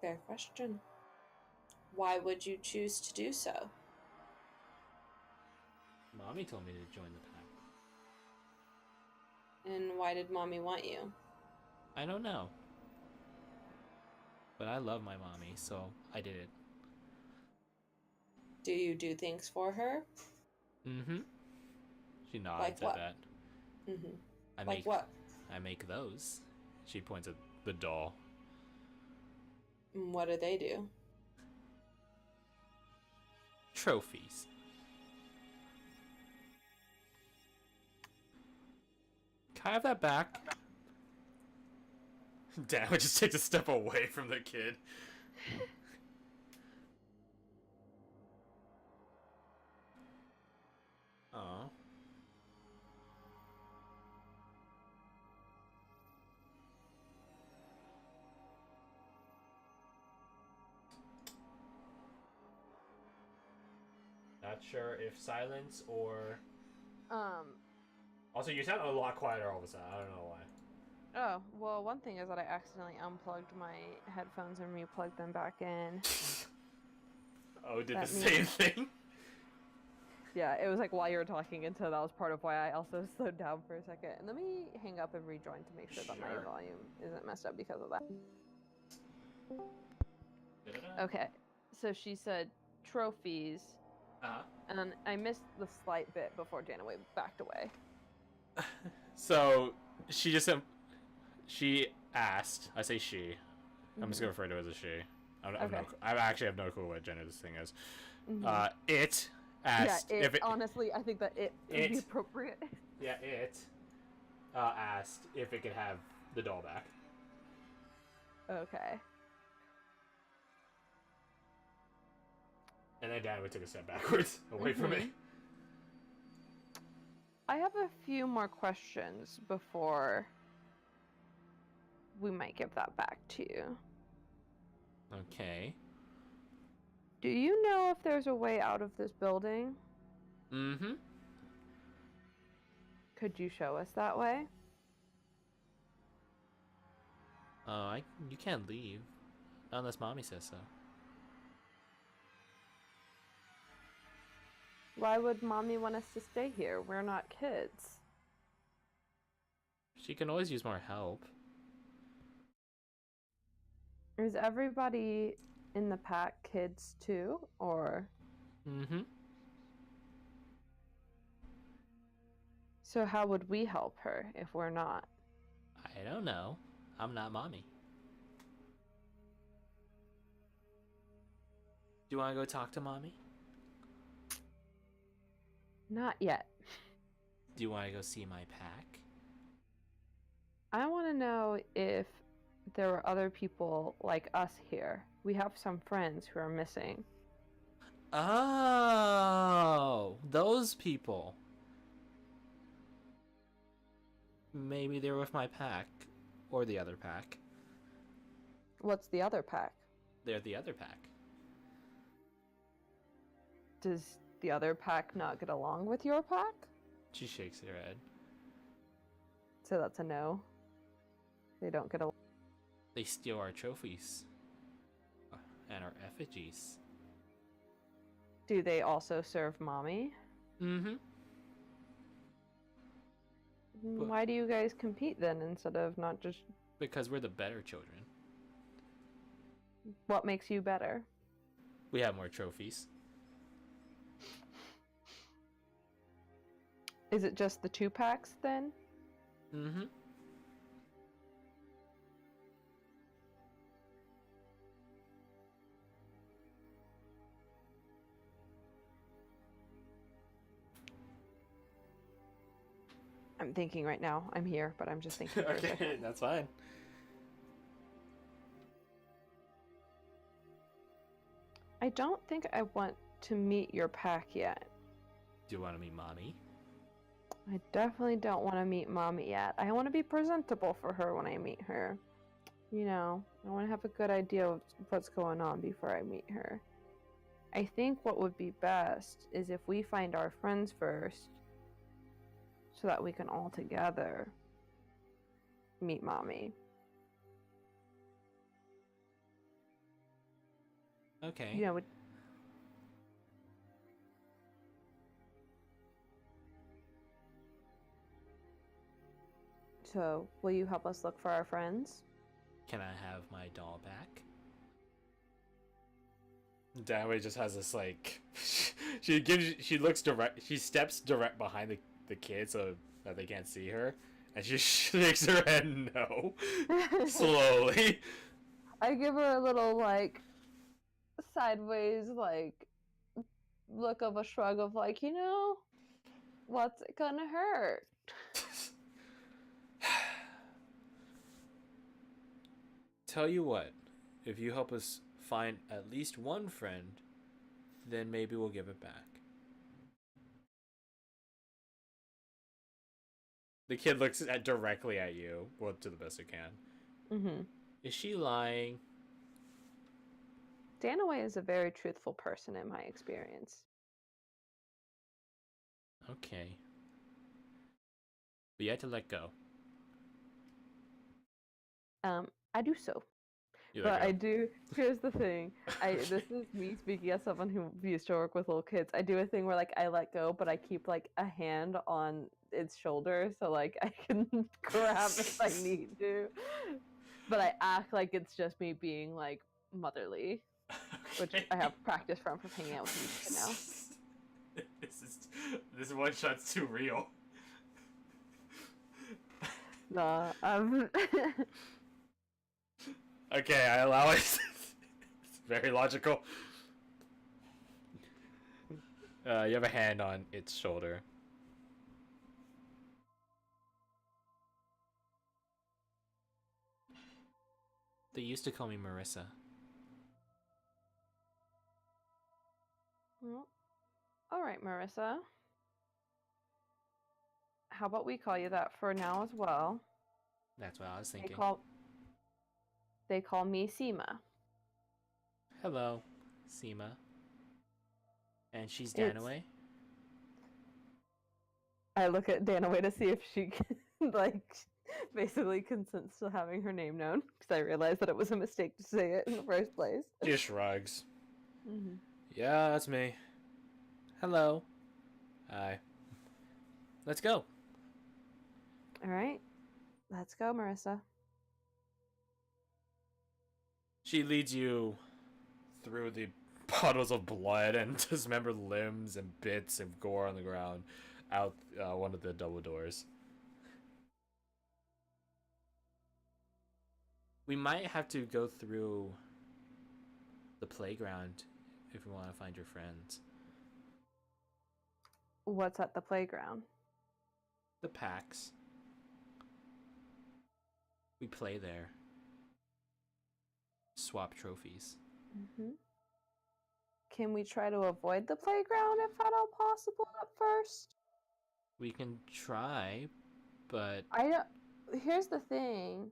Fair question. Why would you choose to do so? Mommy told me to join the pack. And why did Mommy want you? I don't know. But I love my mommy, so I did it. Do you do things for her? Mm-hmm. She nods Like what? at that. Mm-hmm. Like what? I make those. She points at the doll. What do they do? Trophies. Can I have that back? Dad would just take a step away from the kid. Aw. Not sure if silence or... Also, you sound a lot quieter all of a sudden. I don't know why. Oh, well, one thing is that I accidentally unplugged my headphones and replugged them back in. Oh, did the same thing? Yeah, it was like while you were talking, and so that was part of why I also slowed down for a second. And let me hang up and rejoin to make sure that my volume isn't messed up because of that. Okay, so she said trophies, and I missed the slight bit before Janaway backed away. So, she asked, I say she, I'm just gonna refer to it as a she. I actually have no clue what gender this thing is. It asked yeah, if it... honestly, I think that it would be appropriate. Yeah, it asked if it could have the doll back. Okay. And then Dad took a step backwards, away from it. I have a few more questions before we might give that back to you. Okay. Do you know if there's a way out of this building? Mm-hmm. Could you show us that way? You can't leave. Unless Mommy says so. Why would Mommy want us to stay here? We're not kids. She can always use more help. Is everybody in the pack kids too, or? Mm-hmm. So how would we help her if we're not? I don't know. I'm not Mommy. Do you want to go talk to Mommy? Not yet. Do you want to go see my pack? I want to know if there were other people like us here. We have some friends who are missing. Oh, those people. Maybe they're with my pack. Or the other pack. What's the other pack? They're the other pack. Does the other pack not get along with your pack? She shakes her head. So that's a no. They don't get along. They steal our trophies. and our effigies. Do they also serve mommy? Mm-hmm. But- Why do you guys compete then instead of not just... Because we're the better children. What makes you better? We have more trophies. Is it just the 2-packs then? Mm-hmm. I'm thinking right now. I'm here, but I'm just thinking. For a second. Okay, that's fine. I don't think I want to meet your pack yet. Do you want to meet mommy? I definitely don't want to meet mommy yet. I want to be presentable for her when I meet her. You know, I want to have a good idea of what's going on before I meet her. I think what would be best is if we find our friends first, so that we can all together meet mommy. Okay. You know, so will you help us look for our friends? Can I have my doll back? Danway just has this like she looks direct, she steps direct behind the kid so that they can't see her, and she shakes her head no. Slowly. I give her a little like sideways like look of a shrug of like, you know, what's it gonna hurt? Tell you what, if you help us find at least one friend, then maybe we'll give it back. The kid looks directly at you, well, to the best it can. Mm-hmm. Is she lying? Danaway is a very truthful person in my experience. Okay. But you had to let go. I do so. You let But go. I do. Here's the thing. This is me speaking as someone who used to work with little kids. I do a thing where like I let go, but I keep like a hand on its shoulder, so like I can grab if I need to. But I act like it's just me being like motherly, which I have practice from hanging out with you now. This one shot's too real. Nah, Okay, I allow it. It's very logical. You have a hand on its shoulder. They used to call me Marissa. Well, all right, Marissa. How about we call you that for now as well? That's what I was thinking. They call me Sima. Hello, Sima. And she's It's- Danaway? I look at Danaway to see if she can, like, basically consents to having her name known, because I realized that it was a mistake to say it in the first place. She shrugs. Mm-hmm. Yeah, that's me. Hello. Hi. Let's go. All right, let's go, Marissa. She leads you through the puddles of blood and dismembered limbs and bits of gore on the ground out one of the double doors. We might have to go through the playground if we want to find your friends. What's at the playground? The packs. We play there. Swap trophies. Mm-hmm. Can we try to avoid the playground if at all possible at first? We can try, but I don't. Here's the thing.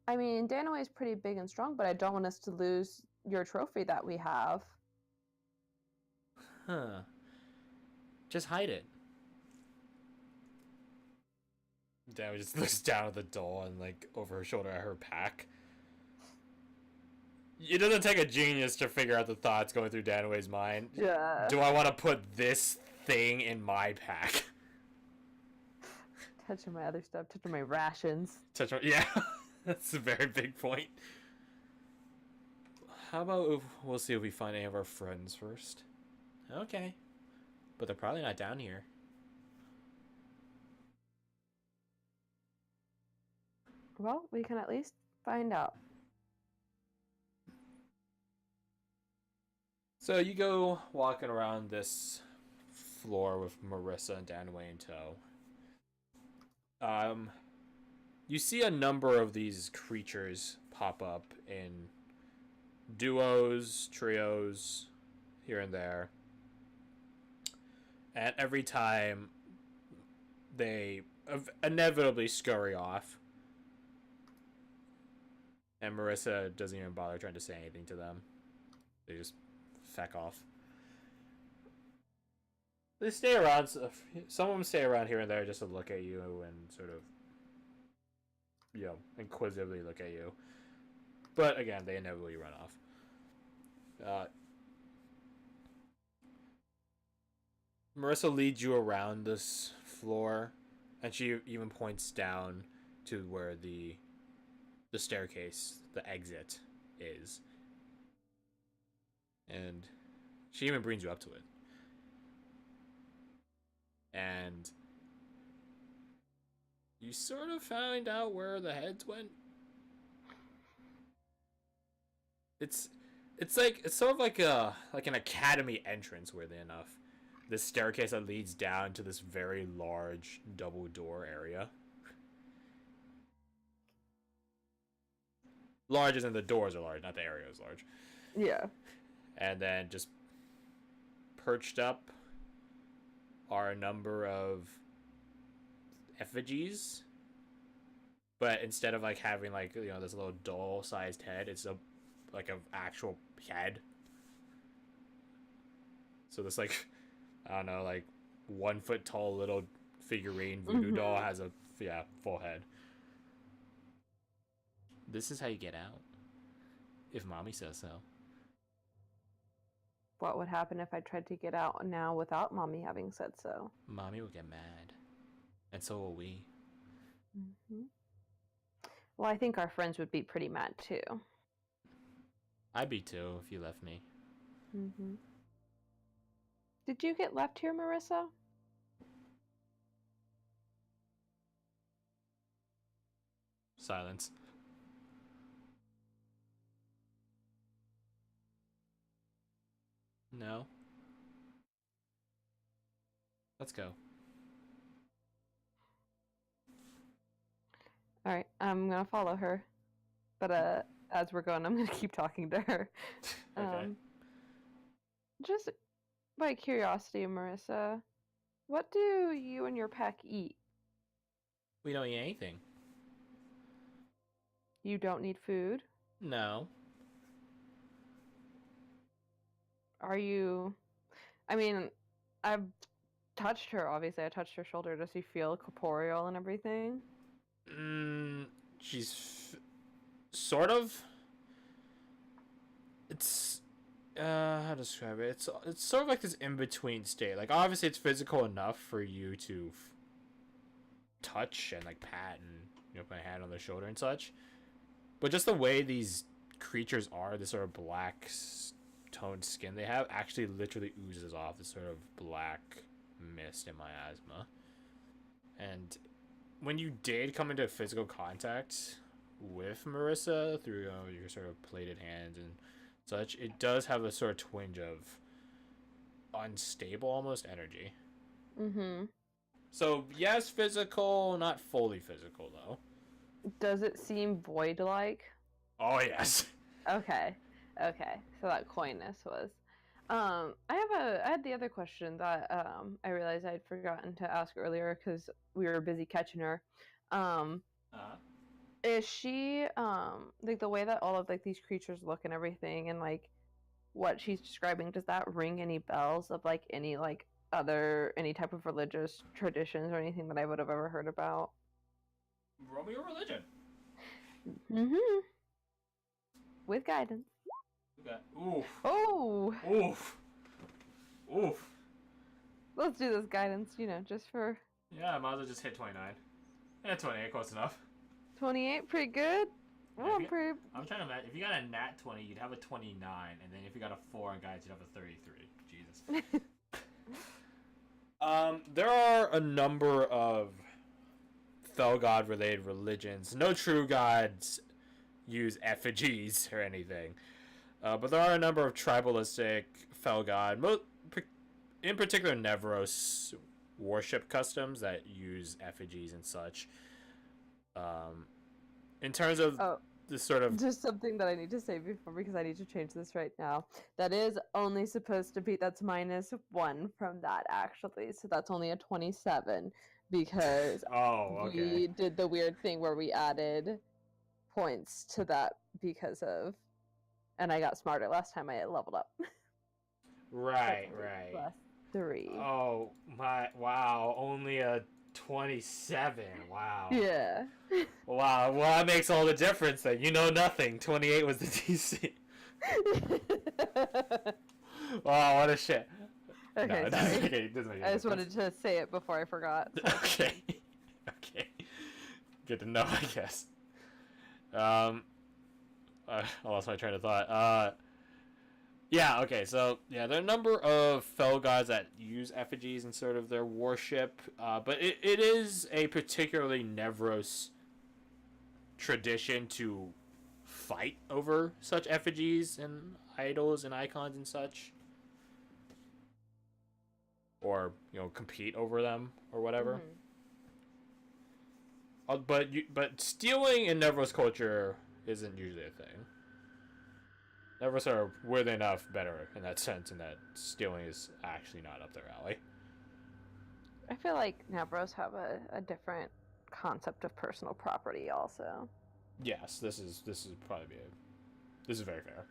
I mean, Danaway is pretty big and strong, but I don't want us to lose your trophy that we have. huh. Just hide it. Danny just looks down at the doll and like over her shoulder at her pack. It doesn't take a genius to figure out the thoughts going through Danway's mind. Yeah. Do I want to put this thing in my pack? Touching my other stuff, touching my rations. Yeah, that's a very big point. How about we'll see if we find any of our friends first? Okay. But they're probably not down here. Well, we can at least find out. So you go walking around this floor with Marissa and Danway in tow. You see a number of these creatures pop up in duos, trios, here and there. And every time they inevitably scurry off. And Marissa doesn't even bother trying to say anything to them. They just feck off. They stay around. Some of them stay around here and there just to look at you and sort of, inquisitively look at you. But again, they inevitably run off. Marissa leads you around this floor, and she even points down to where the staircase, the exit, is. And she even brings you up to it. And you sort of find out where the heads went. It's sort of like an academy entrance, weirdly enough. This staircase that leads down to this very large double door area. Large as in the doors are large, not the area is large. Yeah. And then just perched up are a number of effigies. But instead of like having like, this little doll sized head, it's an actual head. So this I don't know, 1 foot tall little figurine voodoo doll has a full head. This is how you get out. If mommy says so. What would happen if I tried to get out now without mommy having said so? Mommy will get mad. And so will we. Mm-hmm. Well, I think our friends would be pretty mad too. I'd be too if you left me. Mm-hmm. Did you get left here, Marissa? Silence. No. Let's go. All right, I'm gonna follow her, but as we're going, I'm gonna keep talking to her. Okay. Just by curiosity, Marissa, what do you and your pack eat? We don't eat anything. You don't need food? No. Are you... I mean, I've touched her, obviously. I touched her shoulder. Does she feel corporeal and everything? She's sort of. It's how to describe it? It's sort of like this in between state. Like obviously it's physical enough for you to touch and pat and put a hand on their shoulder and such, but just the way these creatures are, this sort of black toned skin they have, actually literally oozes off this sort of black mist in miasma. And when you did come into physical contact with Marissa through your sort of plated hands and such, it does have a sort of twinge of unstable almost energy. Mm-hmm. So yes, physical, not fully physical though. Does it seem void-like? Oh yes. Okay. So that coyness was. I had the other question that I realized I'd forgotten to ask earlier because we were busy catching her. Is she the way that all of these creatures look and everything and what she's describing, does that ring any bells of any any type of religious traditions or anything that I would have ever heard about? Roll me a religion. Mm-hmm. With guidance. Oof. Oh, Oof. Oof. let's do this guidance, just for Yeah, I might as well just hit 29. Yeah, 28, close enough. 28. Pretty good. Yeah, Oh, pretty. I'm trying to imagine. If you got a nat 20, you'd have a 29, and then if you got a 4 on guides, you'd have a 33. Jesus. There are a number of Fel God related religions. No true gods use effigies or anything. But there are a number of tribalistic Fel God, in particular Nevros worship customs that use effigies and such. In terms of Oh, the sort of just something that I need to say before because I need to change this right now. That is only supposed to be, that's -1 from that actually. So that's only a 27 because we did the weird thing where we added points to that because of, and I got smarter last time I leveled up. right. +3. Oh my! Wow, only a 27. Wow. Yeah. Wow. Well, that makes all the difference. Then you know nothing. 28 was the DC. Wow, what a shit. Okay, No, sorry. it doesn't make any I just difference. wanted to say it before I forgot. Okay. Okay. Good to know, I guess. I lost my train of thought. Yeah, okay, so, yeah, there are a number of Fel gods that use effigies in sort of their worship, but it is a particularly Nevros tradition to fight over such effigies and idols and icons and such. Or, compete over them or whatever. Mm-hmm. But stealing in Nevros culture isn't usually a thing. Nevros are weirdly enough better in that sense, in that stealing is actually not up their alley. I feel like Nevros have a different concept of personal property also. Yes, this is probably this is very fair.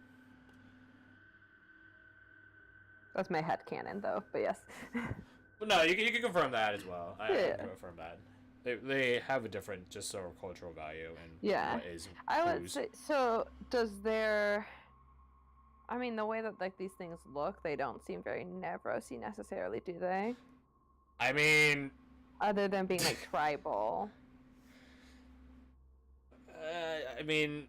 That's my headcanon though, but yes. But no, you can confirm that as well. I Yeah. can confirm that. They have a different just sort of cultural value and Yeah. what is I would whose. say, so does their, I mean, the way that like these things look, they don't seem very Nevrosy necessarily, do they? I mean, Other than being like tribal. I mean,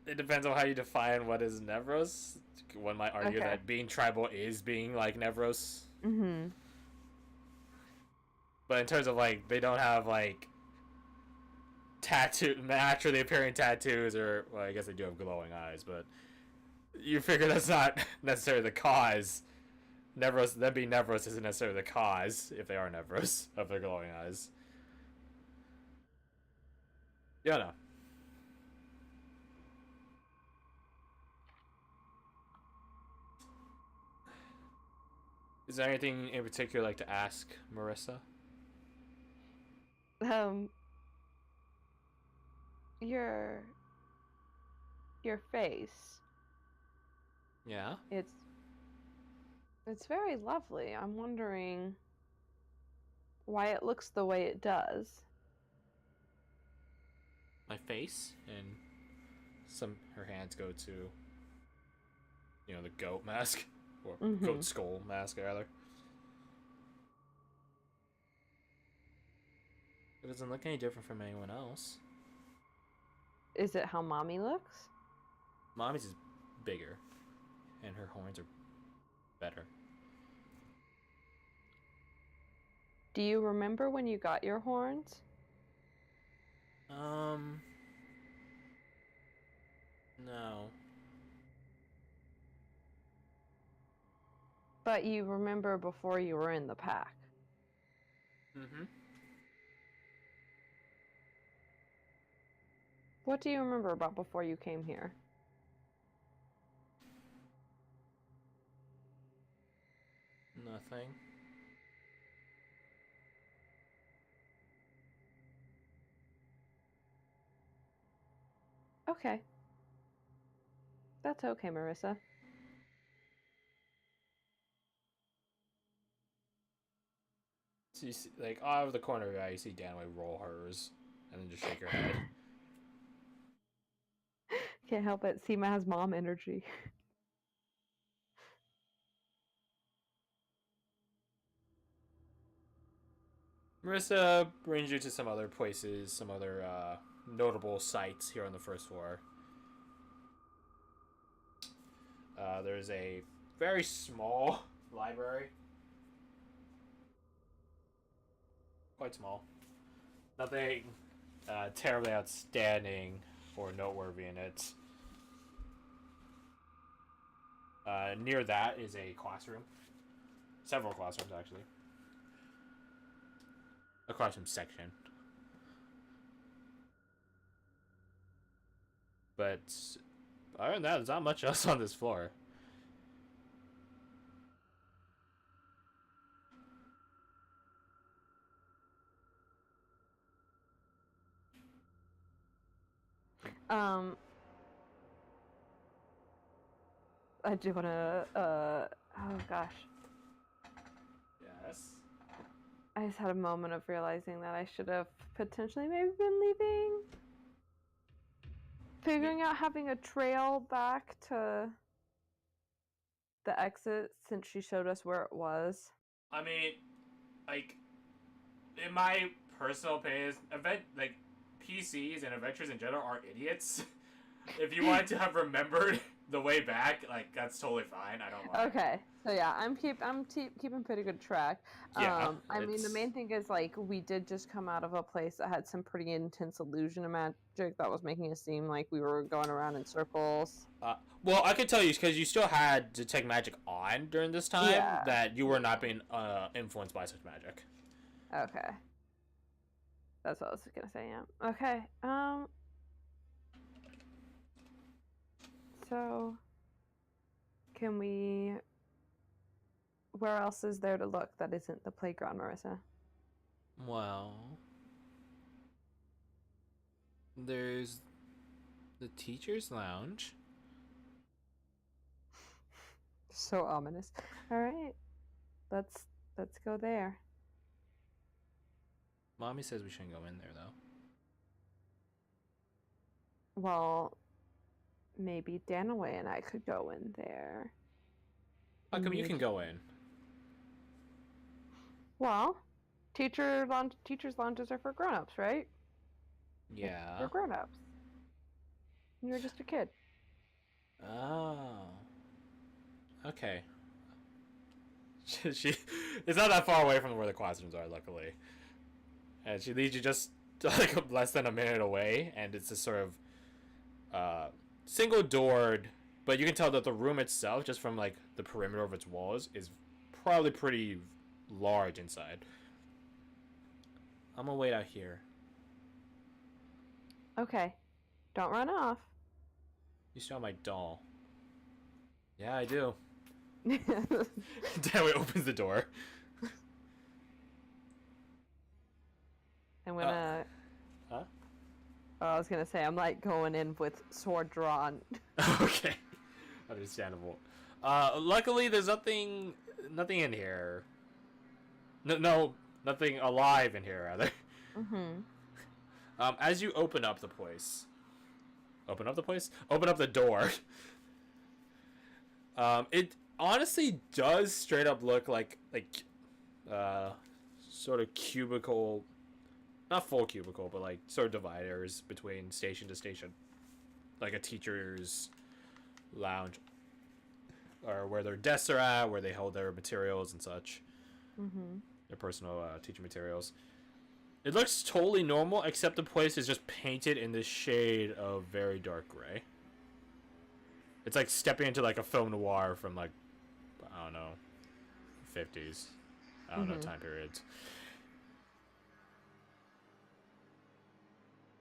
it depends on how you define what is Nevros. One might argue Okay. that being tribal is being like Nevros. Mm-hmm. But in terms of like, they don't have like naturally appearing tattoos, or well, I guess they do have glowing eyes, but you figure that's not necessarily the cause. Nevros, them being Nevros isn't necessarily the cause, if they are Nevros, of their glowing eyes. Yeah, no. Is there anything in particular you'd like to ask Marissa? Your face. Yeah? It's very lovely. I'm wondering why it looks the way it does. My face? And her hands go to, the goat mask. Or goat skull mask, rather. It doesn't look any different from anyone else. Is it how mommy looks? Mommy's is bigger, and her horns are better. Do you remember when you got your horns? No. But you remember before you were in the pack. Mm-hmm. What do you remember about before you came here? Nothing. Okay. That's okay, Marissa. So you see, like, out of the corner of your eye, you see Danway roll hers, and then just shake her head. Can't help it. Sima has mom energy. Marissa brings you to some other places, some other notable sites here on the first floor. There's a very small library. Quite small. Nothing terribly outstanding or noteworthy in it. Near that is a classroom. Several classrooms, actually. A classroom section. But other than that, there's not much else on this floor. I do want to, oh gosh. Yes. I just had a moment of realizing that I should have potentially maybe been leaving. Figuring out having a trail back to the exit since she showed us where it was. I mean, like, in my personal opinion, PCs and adventures in general are idiots. If you wanted to have remembered the way back, like, that's totally fine. I don't mind. Okay, so yeah, I'm keeping pretty good track. Yeah, I mean, the main thing is like we did just come out of a place that had some pretty intense illusion of magic that was making it seem like we were going around in circles. Well, I could tell you because you still had detect magic on during this time that you were not being influenced by such magic. Okay, that's what I was gonna say. Yeah. Okay. So, can we? Where else is there to look that isn't the playground, Marissa? Well, there's the teacher's lounge. So ominous. All right, let's go there. Mommy says we shouldn't go in there though. Well, maybe Danaway and I could go in there. How come you can go in? Well, teachers' lounges are for grown-ups, right? Yeah. For grown-ups. You were just a kid. Oh. Okay. She it's not that far away from where the classrooms are, luckily. And she leads you just like less than a minute away, and it's a sort of single doored, but you can tell that the room itself, just from like the perimeter of its walls, is probably pretty large inside. I'm gonna wait out here. Okay. Don't run off. You still have my doll. Yeah, I do. Danway opens the door. I'm gonna. Huh? Oh, I was gonna say I'm like going in with sword drawn. Okay, understandable. Luckily, there's nothing in here. No, nothing alive in here, rather. As you open up the door. It honestly does straight up look like sort of cubicle, not full cubicle, but like sort of dividers between station to station, like a teacher's lounge, or where their desks are at, where they hold their materials and such, their personal teaching materials. It looks totally normal, except the place is just painted in this shade of very dark gray. It's like stepping into like a film noir from like, I don't know, 50s. I don't know time periods.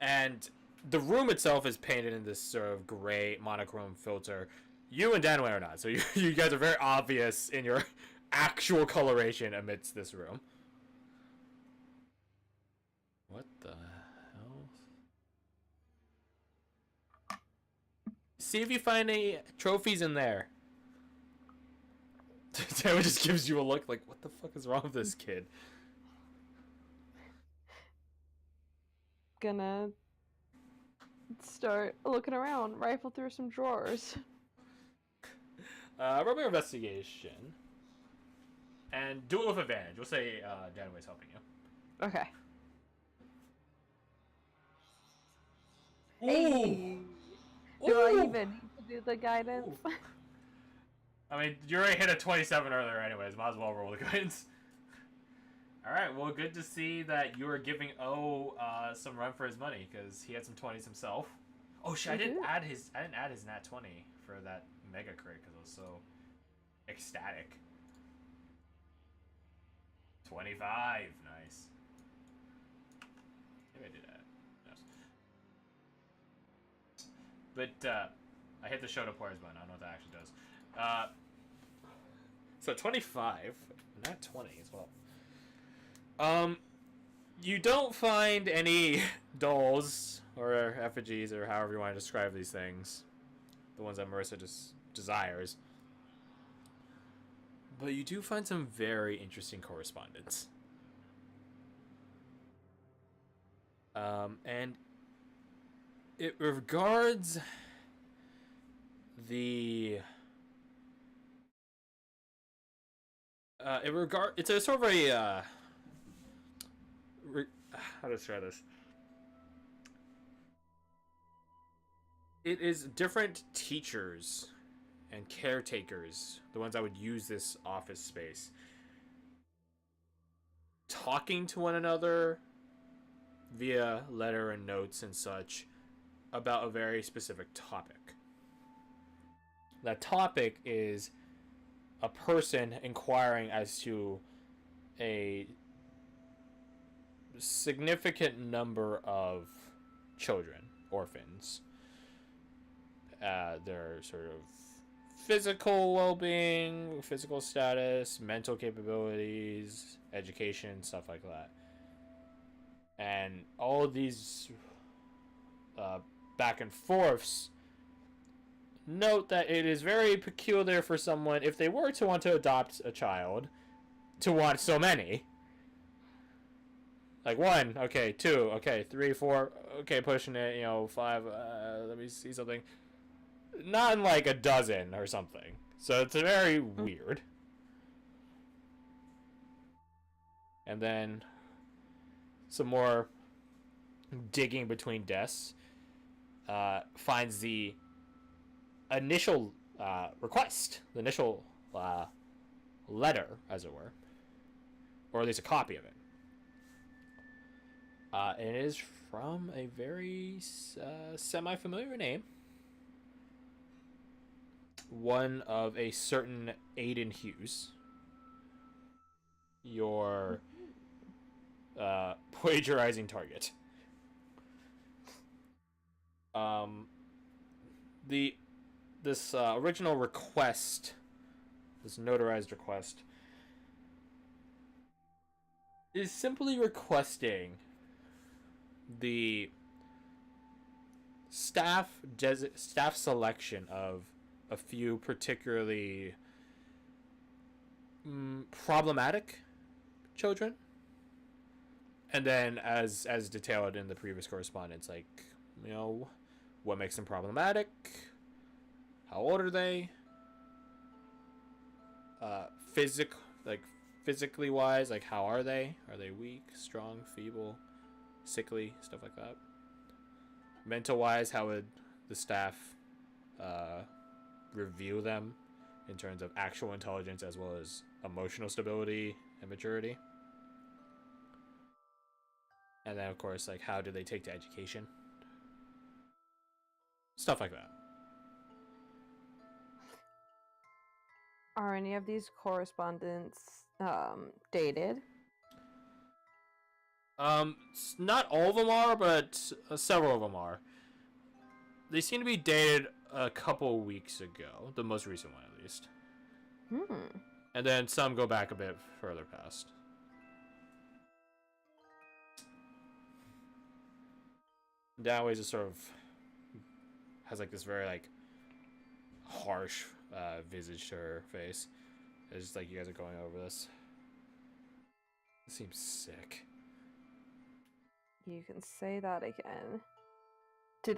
And the room itself is painted in this sort of gray monochrome filter. You and Danway are not, so you guys are very obvious in your actual coloration amidst this room. What the hell? See if you find any trophies in there. Danway just gives you a look like, what the fuck is wrong with this kid? Gonna start looking around, rifle through some drawers. Roll your investigation. And do it with advantage. We'll say Danway's helping you. Okay. Ooh. Hey. Do I even need to do the guidance? Ooh. I mean, you already hit a 27 earlier anyways. Might as well roll the guidance. Alright, well, good to see that you are giving O some run for his money, because he had some 20s himself. Oh shit, I didn't add his nat 20 for that mega crit, because I was so ecstatic. 25, nice. Maybe I did that. Yes. But, I hit the show to players button, I don't know what that actually does. So 25, not 20 as well. You don't find any dolls or effigies or however you want to describe these things. The ones that Marissa just desires. But you do find some very interesting correspondence. And it regards the... it's a sort of a, how to describe this? It is different teachers and caretakers, the ones that would use this office space, talking to one another via letter and notes and such about a very specific topic. That topic is a person inquiring as to a significant number of children, orphans. Their sort of physical well-being, physical status, mental capabilities, education, stuff like that. And all of these back and forths note that it is very peculiar for someone, if they were to want to adopt a child, to want so many. Like 1, okay, 2, okay, 3, 4, okay, pushing it, 5, let me see something. Not in like a dozen or something. So it's very weird. And then some more digging between desks finds the initial request, the initial letter, as it were, or at least a copy of it. It is from a very semi-familiar name. One of a certain Aiden Hughes. Your plagiarizing target. This original request, this notarized request, is simply requesting the staff selection of a few particularly problematic children, and then as detailed in the previous correspondence, like, what makes them problematic, how old are they, physically wise, like how are they weak, strong, feeble, sickly, stuff like that. Mental wise, how would the staff review them in terms of actual intelligence as well as emotional stability and maturity. And then, of course, like, how do they take to education? Stuff like that. Are any of these correspondence dated? Not all of them are, but several of them are. They seem to be dated a couple weeks ago, the most recent one at least. And then some go back a bit further past. Dawei's just sort of has like this very like harsh visage to her face. It's just like, you guys are going over this. It seems sick. You can say that again. Do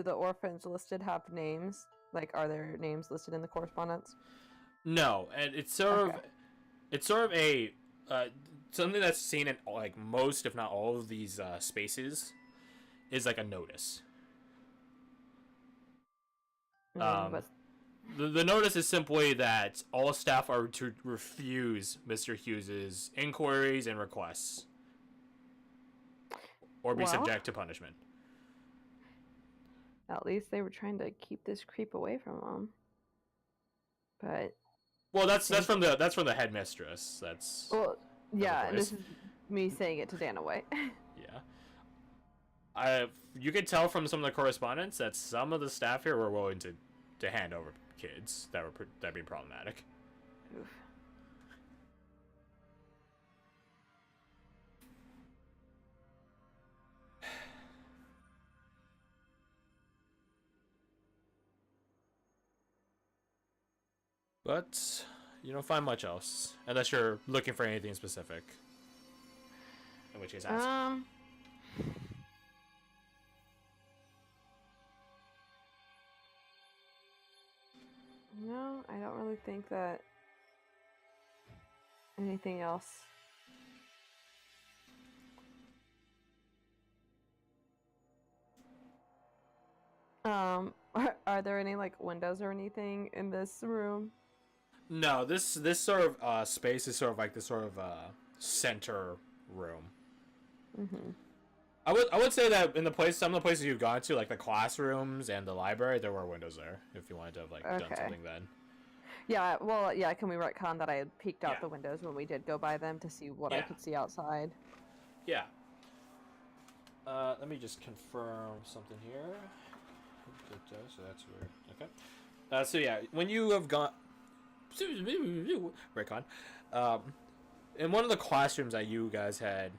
the orphans listed have names? Like, are their names listed in the correspondence? No, and it's sort of, It's sort of a something that's seen in like most, if not all, of these spaces is like a notice. But The notice is simply that all staff are to refuse Mr. Hughes's inquiries and requests, or be subject to punishment. At least they were trying to keep this creep away from him. But well, that's from the headmistress. That's yeah, and this is me saying it to Danaway. Yeah, you could tell from some of the correspondence that some of the staff here were willing to hand over kids that'd be problematic. Oof. But you don't find much else unless you're looking for anything specific. In which case, ask. No, I don't really think that anything else. Are there any like windows or anything in this room? No, this sort of space is sort of like this sort of center room. Mm-hmm. I would say that in some of the places you've gone to, like the classrooms and the library, there were windows there. If you wanted to have like done something then. Yeah, well, yeah. Can we retcon that I had peeked out the windows when we did go by them to see what I could see outside? Yeah. Let me just confirm something here. So that's weird. Okay. So yeah, when you have gone, retcon, in one of the classrooms that you guys had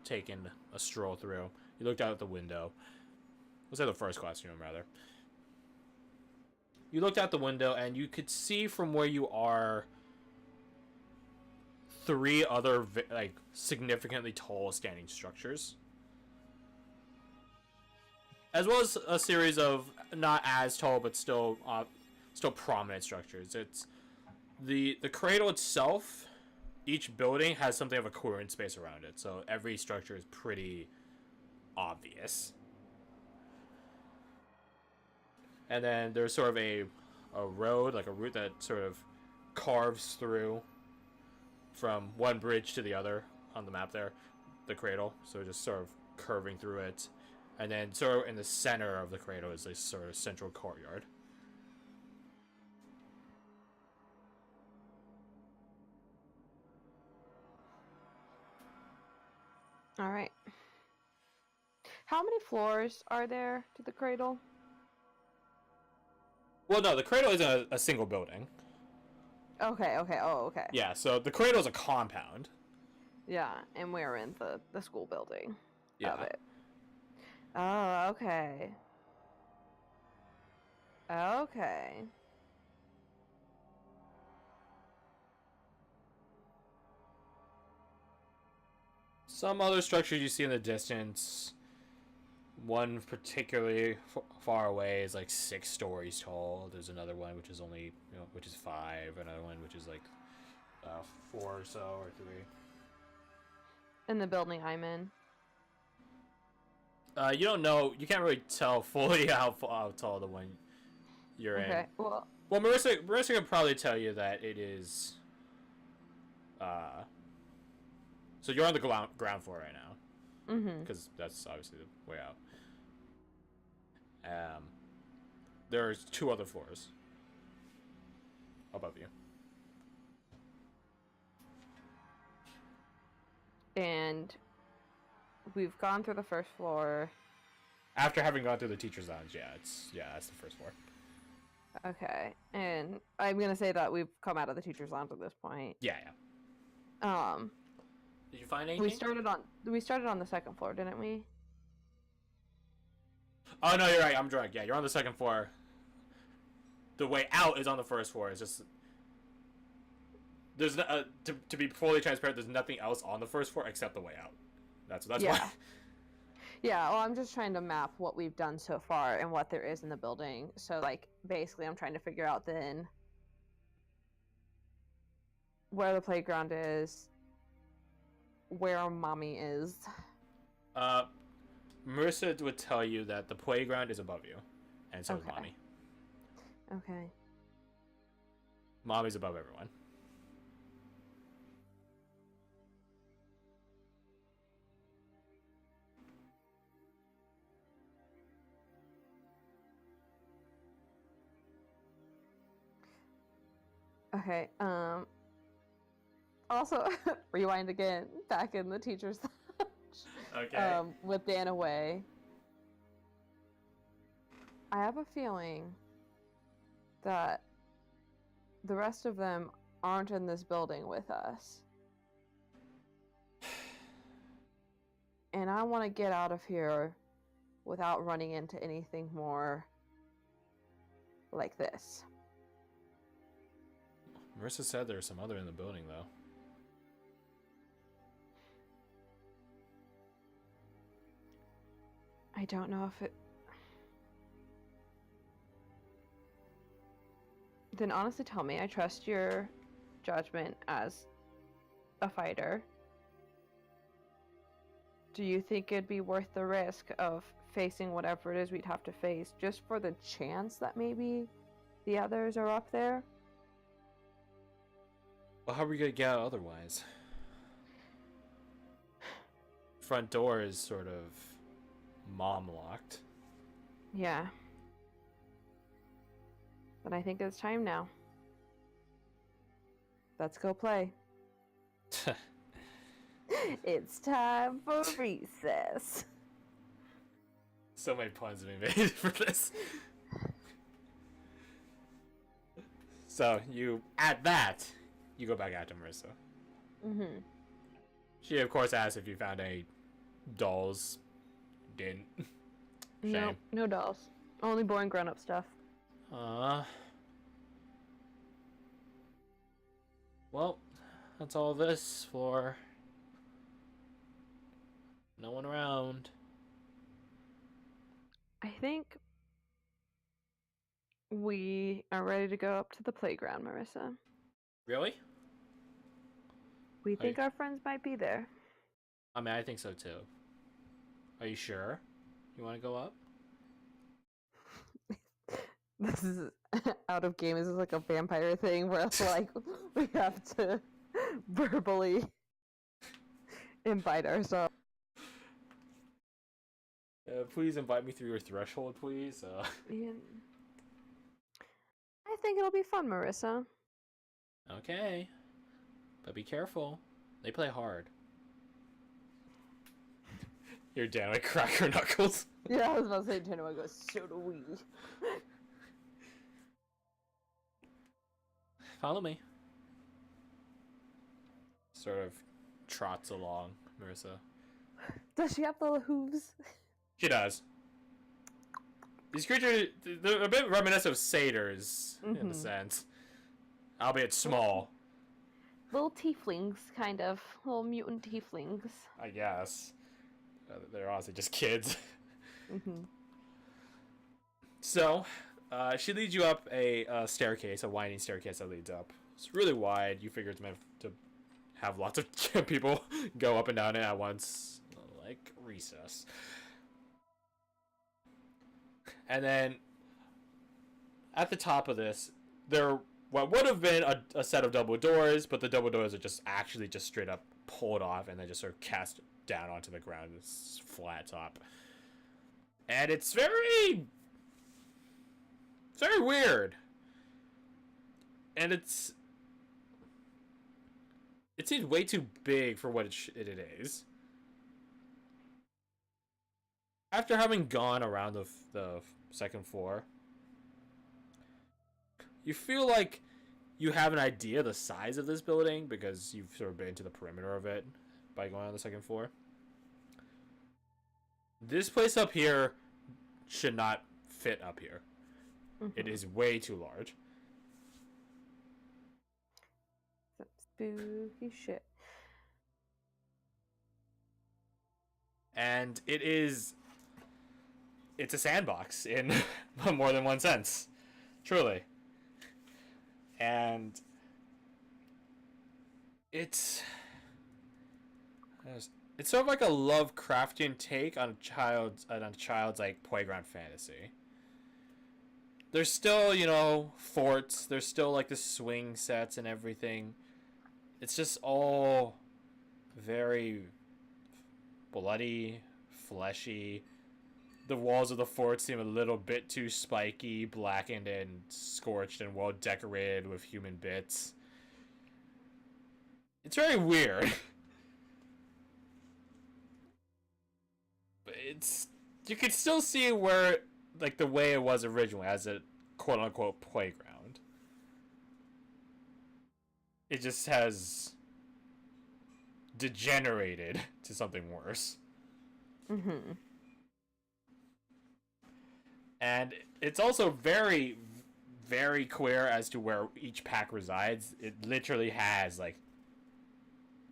taken a stroll through, you looked out the window. Was that the first classroom, rather? You looked out the window and you could see from where you are 3 other like significantly tall standing structures, as well as a series of not as tall but still prominent structures. It's the cradle itself. Each building has something of a clearing space around it, so every structure is pretty obvious. And then there's sort of a road, like a route that sort of carves through from one bridge to the other on the map there, the cradle. So just sort of curving through it. And then sort of in the center of the cradle is this sort of central courtyard. All right. How many floors are there to the cradle? Well, no, the cradle isn't a single building. Okay, okay. Yeah, so the cradle is a compound. Yeah, and we're in the school building Yeah. of it. Oh, okay. Okay. Some other structures you see in the distance, one particularly far away is like 6 stories tall. There's another one which is only, which is 5. Another one which is like 4 or so, or 3. In the building I'm in. You don't know. You can't really tell fully how tall the one you're in. Okay. Well, Marissa can probably tell you that it is. So you're on the ground floor right now. mm-hmm. Because that's obviously the way out. There's 2 other floors above you. And we've gone through the first floor. After having gone through the teacher's lounge, that's the first floor. Okay, and I'm gonna say that we've come out of the teacher's lounge at this point. Yeah. Did you find anything? We started on the second floor, didn't we? Oh no, you're right. I'm drunk. Yeah, you're on the second floor. The way out is on the first floor. It's just there's to be fully transparent. There's nothing else on the first floor except the way out. That's why. Yeah. Well, I'm just trying to map what we've done so far and what there is in the building. So, like, basically, I'm trying to figure out then where the playground is, where mommy is. Marissa would tell you that the playground is above you, and so is mommy. Okay. Mommy's above everyone. Okay. Also, rewind again. Back in the teacher's lounge. Okay. With Dan away. I have a feeling that the rest of them aren't in this building with us. And I want to get out of here without running into anything more like this. Marissa said there was some other in the building, though. I don't know if it... Then honestly tell me, I trust your judgment as a fighter. Do you think it'd be worth the risk of facing whatever it is we'd have to face just for the chance that maybe the others are up there? Well, how are we gonna get out otherwise? Front door is sort of mom locked. Yeah. But I think it's time now. Let's go play. It's time for recess. So many puns being made for this. So you go back out to Marissa. Mm-hmm. She of course asked if you found any dolls. Didn't. No, no dolls. Only boring grown-up stuff. Well, that's all this for no one around. I think we are ready to go up to the playground, Marissa. Really? We think our friends might be there. I mean, I think so too. Are you sure? You want to go up? This is out of game. This is like a vampire thing where it's like we have to verbally invite ourselves. Please invite me through your threshold, please. Yeah. I think it'll be fun, Marissa. Okay. But be careful. They play hard. You're down like cracker knuckles. Yeah, I was about to say, Genoa goes, so do we. Follow me. Sort of trots along, Marissa. Does she have the hooves? She does. These creatures, they're a bit reminiscent of satyrs, in a sense. Albeit small. Little tieflings, kind of. Little mutant tieflings. I guess. They're honestly just kids. So, she leads you up a staircase, a winding staircase that leads up. It's really wide. You figure it's meant to have lots of people go up and down it at once, like recess. And then, at the top of this, there what would have been a set of double doors, but the double doors are just straight up pulled off and then just sort of cast down onto the ground. This flat top. And it's very weird. And it seems way too big for what it is. After having gone around the second floor, you feel like you have an idea of the size of this building because you've sort of been to the perimeter of it by going on the second floor. This place up here should not fit up here. It is way too large. Some spooky shit. And it's a sandbox in more than one sense. Truly. And it's it's sort of like a Lovecraftian take on a child's like playground fantasy. There's still, forts. There's still like the swing sets and everything. It's just all very bloody, fleshy. The walls of the fort seem a little bit too spiky, blackened and scorched and well decorated with human bits. It's very weird. But you can still see where like the way it was originally as a quote unquote playground. It just has degenerated to something worse. Mm-hmm. And it's also very, very clear as to where each pack resides. It literally has like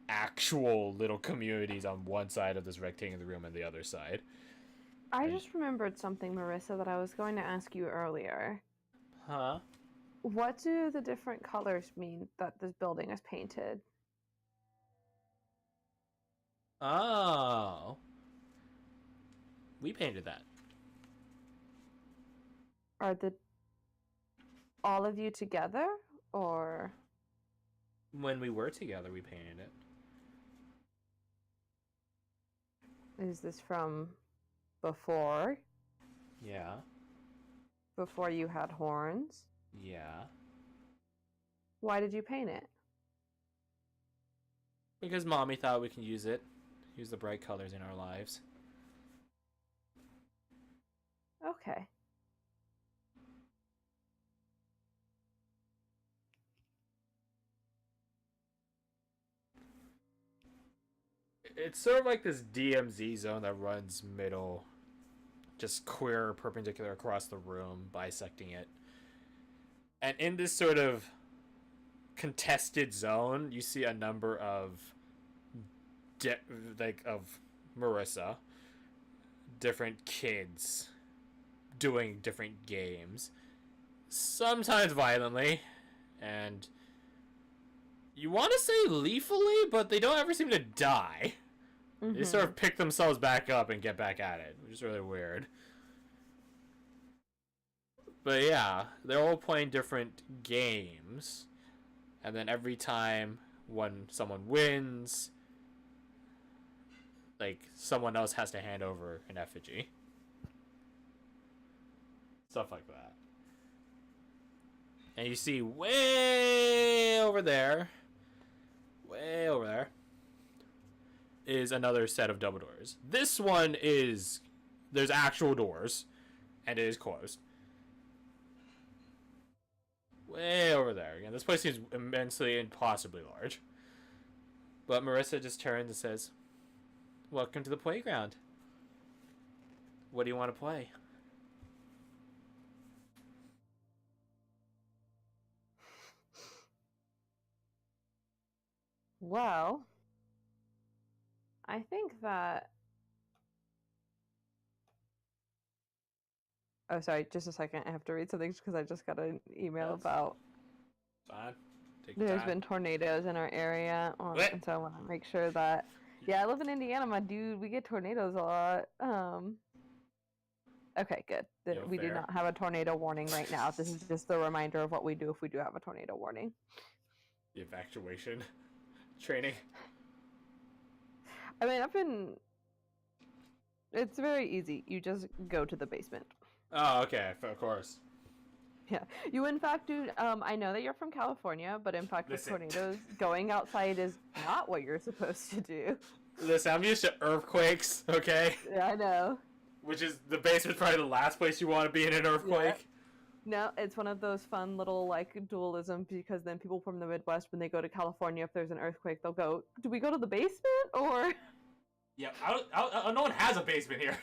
actual little communities on one side of this rectangular room and the other side. I just remembered something, Marissa, that I was going to ask you earlier. Huh? What do the different colors mean that this building is painted? Oh. We painted that. Are all of you together, or? When we were together, we painted it. Is this from before? Yeah. Before you had horns? Yeah. Why did you paint it? Because Mommy thought we can use it. Use the bright colors in our lives. Okay. It's sort of like this DMZ zone that runs middle, just queer perpendicular across the room, bisecting it. And in this sort of contested zone, you see a number of of Marissa, different kids doing different games, sometimes violently, and you want to say lethally, but they don't ever seem to die. Mm-hmm. They sort of pick themselves back up and get back at it, which is really weird. But yeah, they're all playing different games, and then every time when someone wins, like, someone else has to hand over an effigy. Stuff like that. And you see way over there, is another set of double doors. This one there's actual doors, and it is closed. Way over there. Again, this place seems immensely, impossibly large. But Marissa just turns and says, "Welcome to the playground. What do you want to play?" Well, I think that... Oh, sorry, just a second. I have to read something because I just got an email about... Fine. Take your There's time. been tornadoes in our area, and so I want to make sure that... Yeah, I live in Indiana, my dude. We get tornadoes a lot. Okay, good. We do not have a tornado warning right now. This is just the reminder of what we do if we do have a tornado warning. The evacuation training. I mean, it's very easy. You just go to the basement. Oh, okay, of course. Yeah. You, in fact, do... I know that you're from California, but in fact, with tornadoes, going outside is not what you're supposed to do. Listen, I'm used to earthquakes, okay? Yeah, I know. Which is, the basement's probably the last place you want to be in an earthquake. Yeah. No, it's one of those fun little, like, dualisms, because then people from the Midwest, when they go to California, if there's an earthquake, they'll go, do we go to the basement, or... Yeah, no one has a basement here.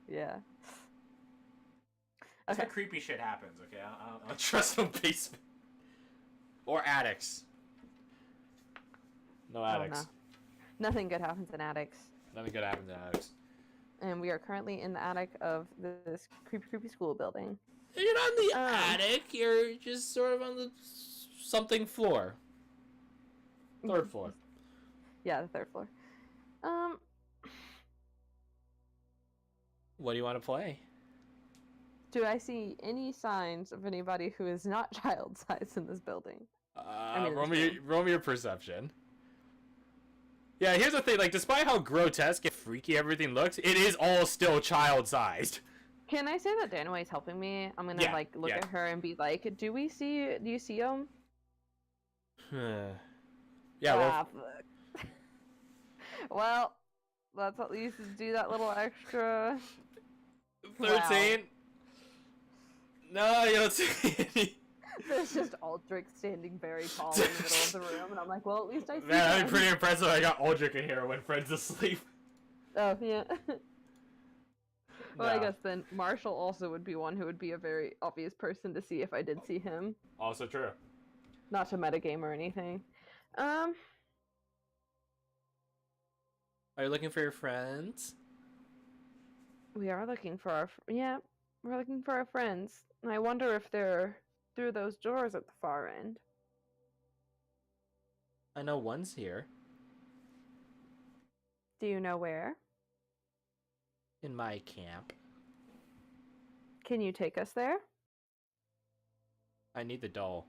Yeah. That's where creepy shit happens, okay? I don't trust no basement. Or attics. No attics. Oh, no. Nothing good happens in attics. Nothing good happens in attics. And we are currently in the attic of this creepy school building. You're not in the attic. You're just sort of on the something floor. Third floor. Yeah, the third floor. What do you want to play? Do I see any signs of anybody who is not child size in this building? Roll me your perception. Yeah, here's the thing. Like, despite how grotesque and freaky everything looks, it is all still child-sized. Can I say that Danway's helping me? I'm gonna like look at her and be like, "Do you see him?" Yeah. Well, let's at least do that little extra. 13. Wow. No, you don't see any. There's just Aldrich standing very tall in the middle of the room, and I'm like, well, at least I see Man, that'd him. be pretty impressive. I got Aldrich in here when Fred's asleep. Oh, yeah. Well, No. I guess then Marshall also would be one who would be a very obvious person to see if I did see him. Also true. Not to metagame or anything. Are you looking for your friends? We are looking for our... we're looking for our friends. And I wonder if they're through those doors at the far end. I know one's here. Do you know where? In my camp. Can you take us there? I need the doll.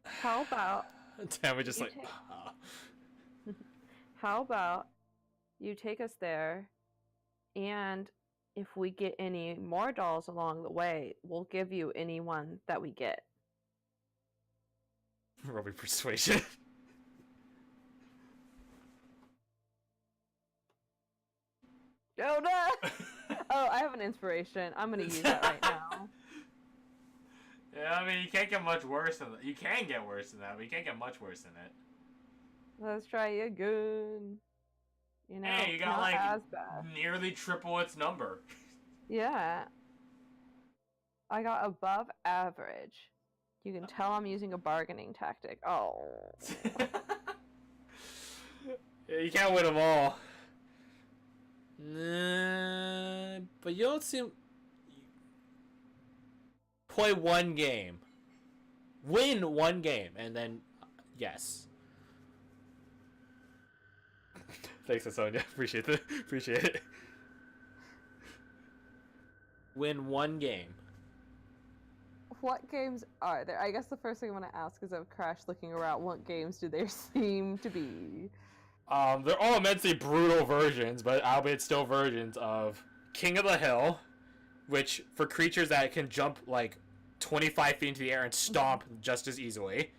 How about... Damn, we just You like... How about you take us there, and if we get any more dolls along the way, we'll give you any one that we get. Roll me persuasion. Oh no! Oh, I have an inspiration. I'm gonna use that right now. Yeah, I mean, you can't get much worse than that. You can get worse than that, but you can't get much worse than it. Let's try again. You know, Hey, you got not like as bad. nearly triple its number. Yeah. I got above average. You can tell I'm using a bargaining tactic. Oh. Yeah, you can't win them all. Nah, but you don't seem... Play one game. Win one game, and then... Yes. Thanks, Sonia. Appreciate it. Win one game. What games are there? I guess the first thing I want to ask is, of Crash looking around, what games do there seem to be? They're all immensely brutal versions, but albeit still versions of King of the Hill, which for creatures that can jump like 25 feet into the air and stomp just as easily.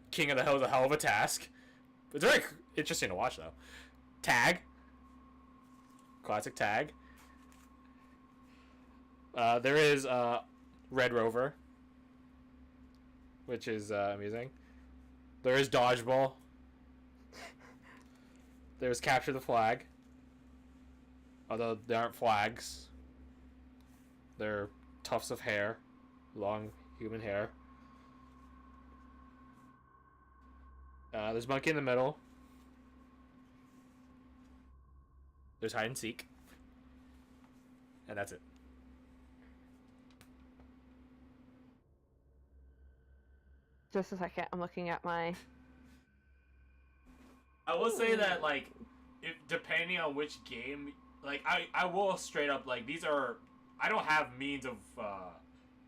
King of the Hill is a hell of a task. It's very interesting to watch though. Tag. Classic tag. There is Red Rover, which is amusing. There is Dodgeball. There's Capture the Flag. Although they aren't flags. They're tufts of hair. Long human hair. There's Monkey in the Middle. There's Hide and Seek. And that's it. Just a second, I'm looking at my... I will say that, like, if depending on which game, like, I will straight up, like, these are, I don't have means of,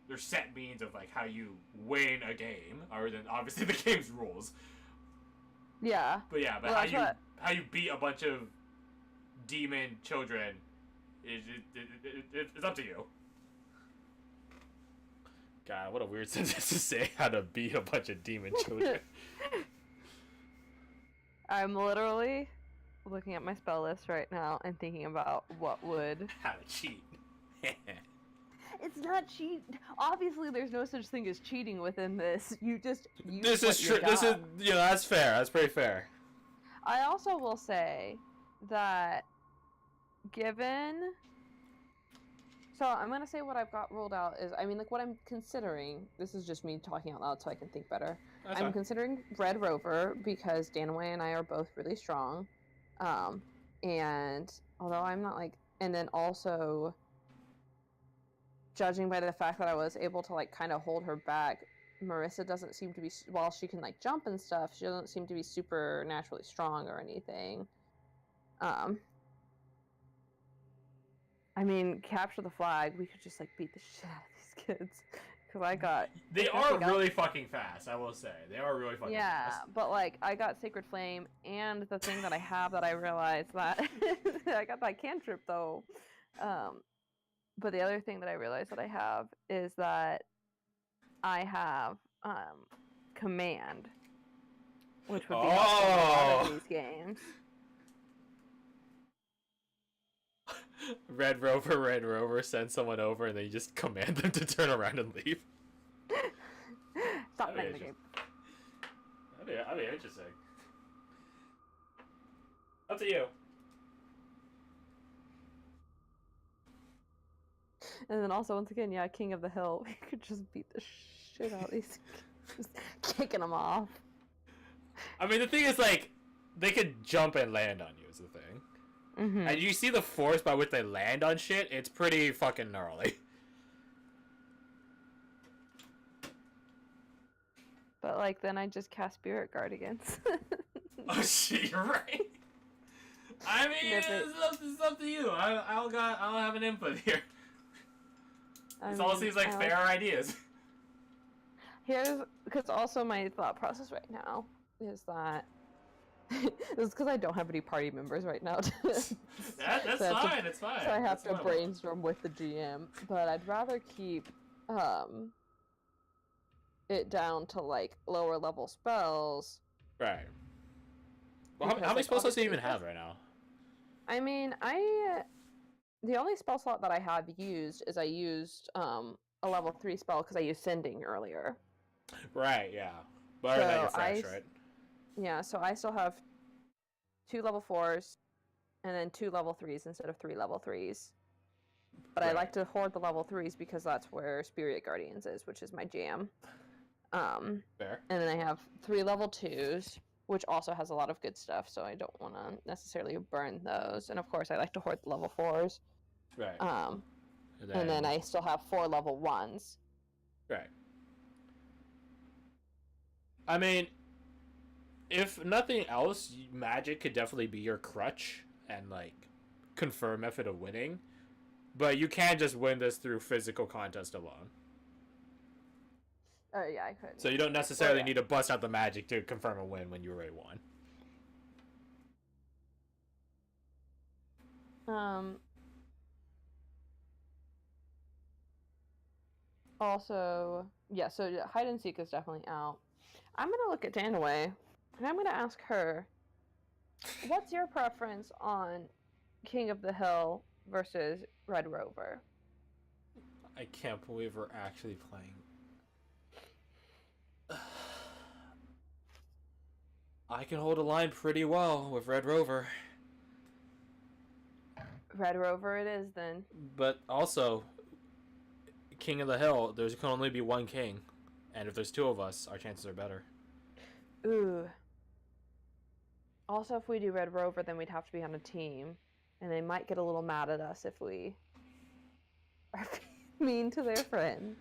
there's set means of, like, how you win a game, other than, obviously, the game's rules. Yeah. But yeah, but Well, how you beat a bunch of demon children, it's up to you. God, what a weird sentence to say, how to beat a bunch of demon children. I'm literally looking at my spell list right now and thinking about what would... How to cheat. It's not cheat. Obviously, there's no such thing as cheating within this. You just use This is true. This is, you know, that's fair. That's pretty fair. I also will say that given... So I'm going to say what I've got ruled out is, I mean, like, what I'm considering, this is just me talking out loud so I can think better. That's I'm fine. considering Red Rover because Danaway and I are both really strong. And although I'm not like, and then also judging by the fact that I was able to like kind of hold her back, Marissa doesn't seem to be, while she can like jump and stuff, she doesn't seem to be super naturally strong or anything. I mean, capture the flag. We could just like beat the shit out of these kids. Because I got. They are really fucking fast. I will say they are really fucking fast. Yeah, but like I got Sacred Flame, and the thing that I have that I realized that I got that cantrip though. But the other thing that I realized that I have is that I have command, which would be helpful in a lot of these games. Red Rover sends someone over and they just command them to turn around and leave. Stop playing the game. That'd be interesting. Up to you. And then also, once again, yeah, King of the Hill. We could just beat the shit out of these kids. Just kicking them off. I mean, the thing is, like, they could jump and land on you is the thing. Mm-hmm. And you see the force by which they land on shit, it's pretty fucking gnarly. But, like, then I just cast Spirit Guardians. Oh, shit, you're right. I mean, it's up to you. I don't have an input here. This all seems like fair ideas. Here's, because also my thought process right now is that this is because I don't have any party members right now. That's so fine. It's fine. So I have to brainstorm with the GM, but I'd rather keep it down to like lower level spells. Right. Well, how many spell slots do you even have right now? I mean, the only spell slot that I have used is I used a level 3 spell because I used Sending earlier. Right. Yeah. But so you're fresh, right? Yeah, so I still have 2 level 4s and then 2 level 3s instead of 3 level 3s. But right. I like to hoard the level 3s because that's where Spirit Guardians is, which is my jam. Fair. And then I have 3 level 2s, which also has a lot of good stuff, so I don't want to necessarily burn those. And of course, I like to hoard the level 4s. Right. And then I still have 4 level 1s. Right. I mean, if nothing else, magic could definitely be your crutch and, like, confirm method of winning. But you can't just win this through physical contest alone. Oh, yeah, I could. So you don't necessarily need to bust out the magic to confirm a win when you already won. Also, yeah, so hide and seek is definitely out. I'm going to look at Danaway, and I'm going to ask her, what's your preference on King of the Hill versus Red Rover? I can't believe we're actually playing. I can hold a line pretty well with Red Rover. Red Rover it is, then. But also, King of the Hill, there can only be one king. And if there's 2 of us, our chances are better. Ooh. Also, if we do Red Rover, then we'd have to be on a team. And they might get a little mad at us if we are mean to their friends.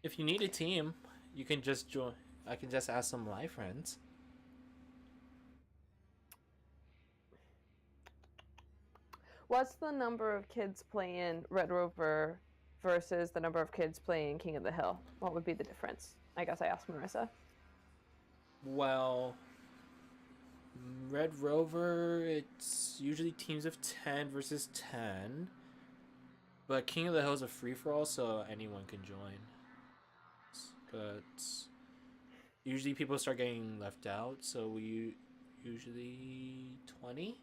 If you need a team, you can just join. I can just ask some of my friends. What's the number of kids playing Red Rover versus the number of kids playing King of the Hill? What would be the difference? I guess I asked Marissa. Well, Red Rover, it's usually teams of 10 versus 10. But King of the Hill is a free-for-all, so anyone can join. But usually people start getting left out, so we usually 20.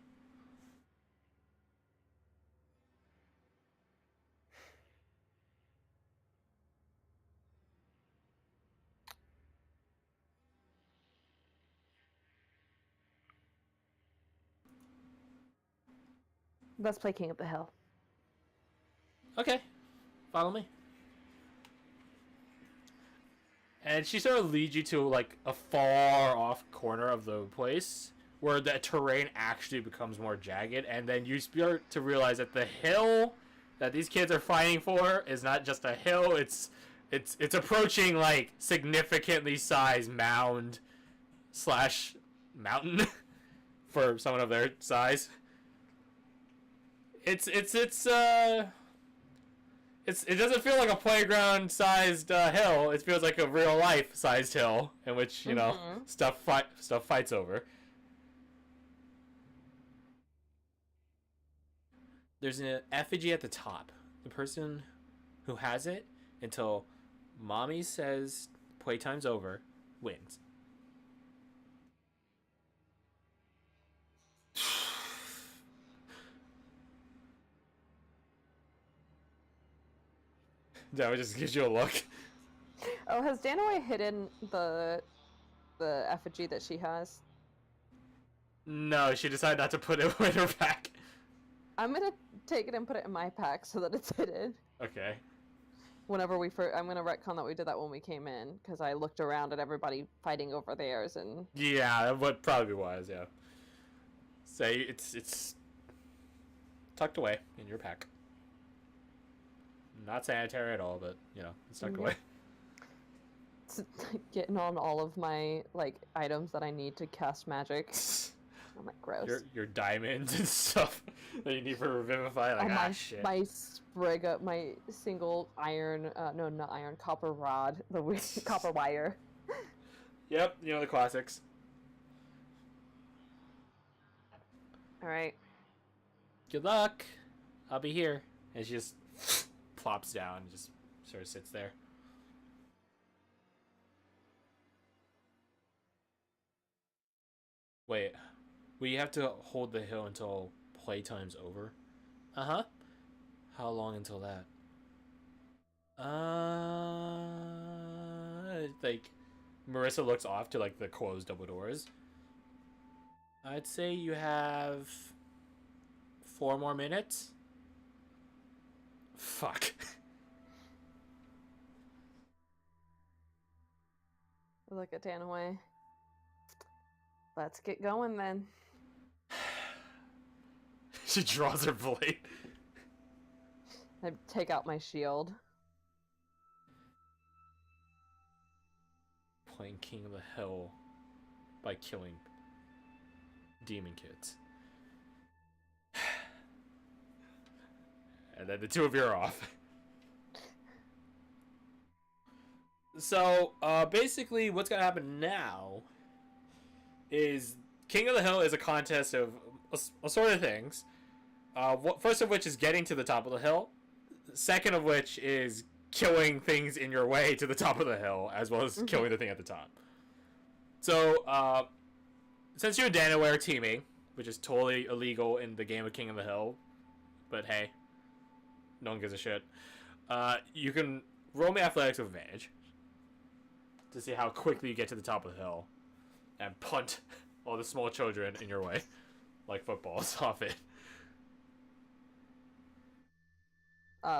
Let's play King of the Hill. Okay, follow me. And she sort of leads you to like a far off corner of the place where the terrain actually becomes more jagged, and then you start to realize that the hill that these kids are fighting for is not just a hill. It's approaching like significantly sized mound slash mountain for someone of their size. It doesn't feel like a playground sized hill. It feels like a real life sized hill in which stuff fights over. There's an effigy at the top. The person who has it until mommy says playtime's over wins. That just gives you a look. Oh, has Danaway hidden the effigy that she has? No, she decided not to put it in her pack. I'm gonna take it and put it in my pack so that it's hidden. Okay. Whenever I'm gonna retcon that we did that when we came in, because I looked around at everybody fighting over theirs and... Yeah, that would probably was, yeah. Say it's tucked away in your pack. Not sanitary at all, but it's tucked away. It's getting on all of my items that I need to cast magic. I'm like, gross. Your diamonds and stuff that you need for Revivify, shit. My sprig up, my single iron, no, not iron, copper rod, copper wire. Yep, the classics. Alright. Good luck. I'll be here. And she just plops down and just sort of sits there. Wait. We have to hold the hill until playtime's over? Uh-huh. How long until that? Marissa looks off to, the closed double doors. I'd say you have 4 more minutes. Fuck. Look at Danaway. Let's get going then. She draws her blade. I take out my shield. Playing King of the Hill by killing demon kids. And then the two of you are off. So, basically what's gonna happen now is King of the Hill is a contest of a sort of things. First of which is getting to the top of the hill. Second of which is killing things in your way to the top of the hill, as well as killing the thing at the top. So, since you and Danaway are teaming, which is totally illegal in the game of King of the Hill, but hey, no one gives a shit. You can roll me athletics with advantage to see how quickly you get to the top of the hill and punt all the small children in your way, like footballs, off it.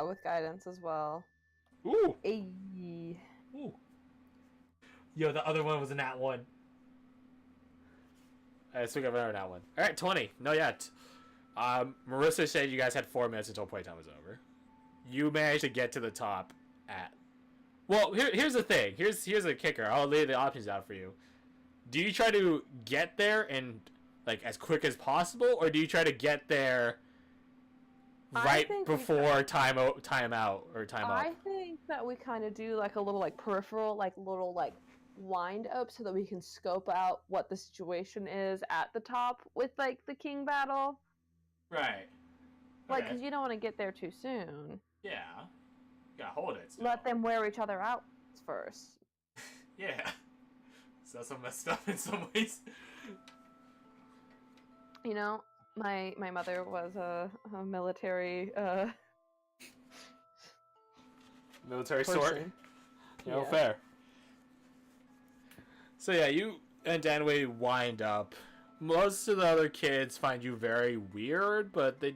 With guidance as well. Ooh! Ayy. Ooh. Yo, the other one was a nat 1. Alright, so we got another nat 1. Alright, 20. No yet. Marissa said you guys had 4 minutes until playtime was over. You managed to get to the top at... Well, here's the thing. Here's a kicker. I'll lay the options out for you. Do you try to get there in, as quick as possible, or do you try to get there right before time out or time up? I think that we kind of do a little peripheral, wind up so that we can scope out what the situation is at the top with the king battle. Right. Because you don't want to get there too soon. Yeah. You gotta hold it. Still. Let them wear each other out first. Yeah. So that's messed up in some ways. My mother was a military military person. sort. Yeah. Fair. So yeah, you and Danaway wind up. Most of the other kids find you very weird, but they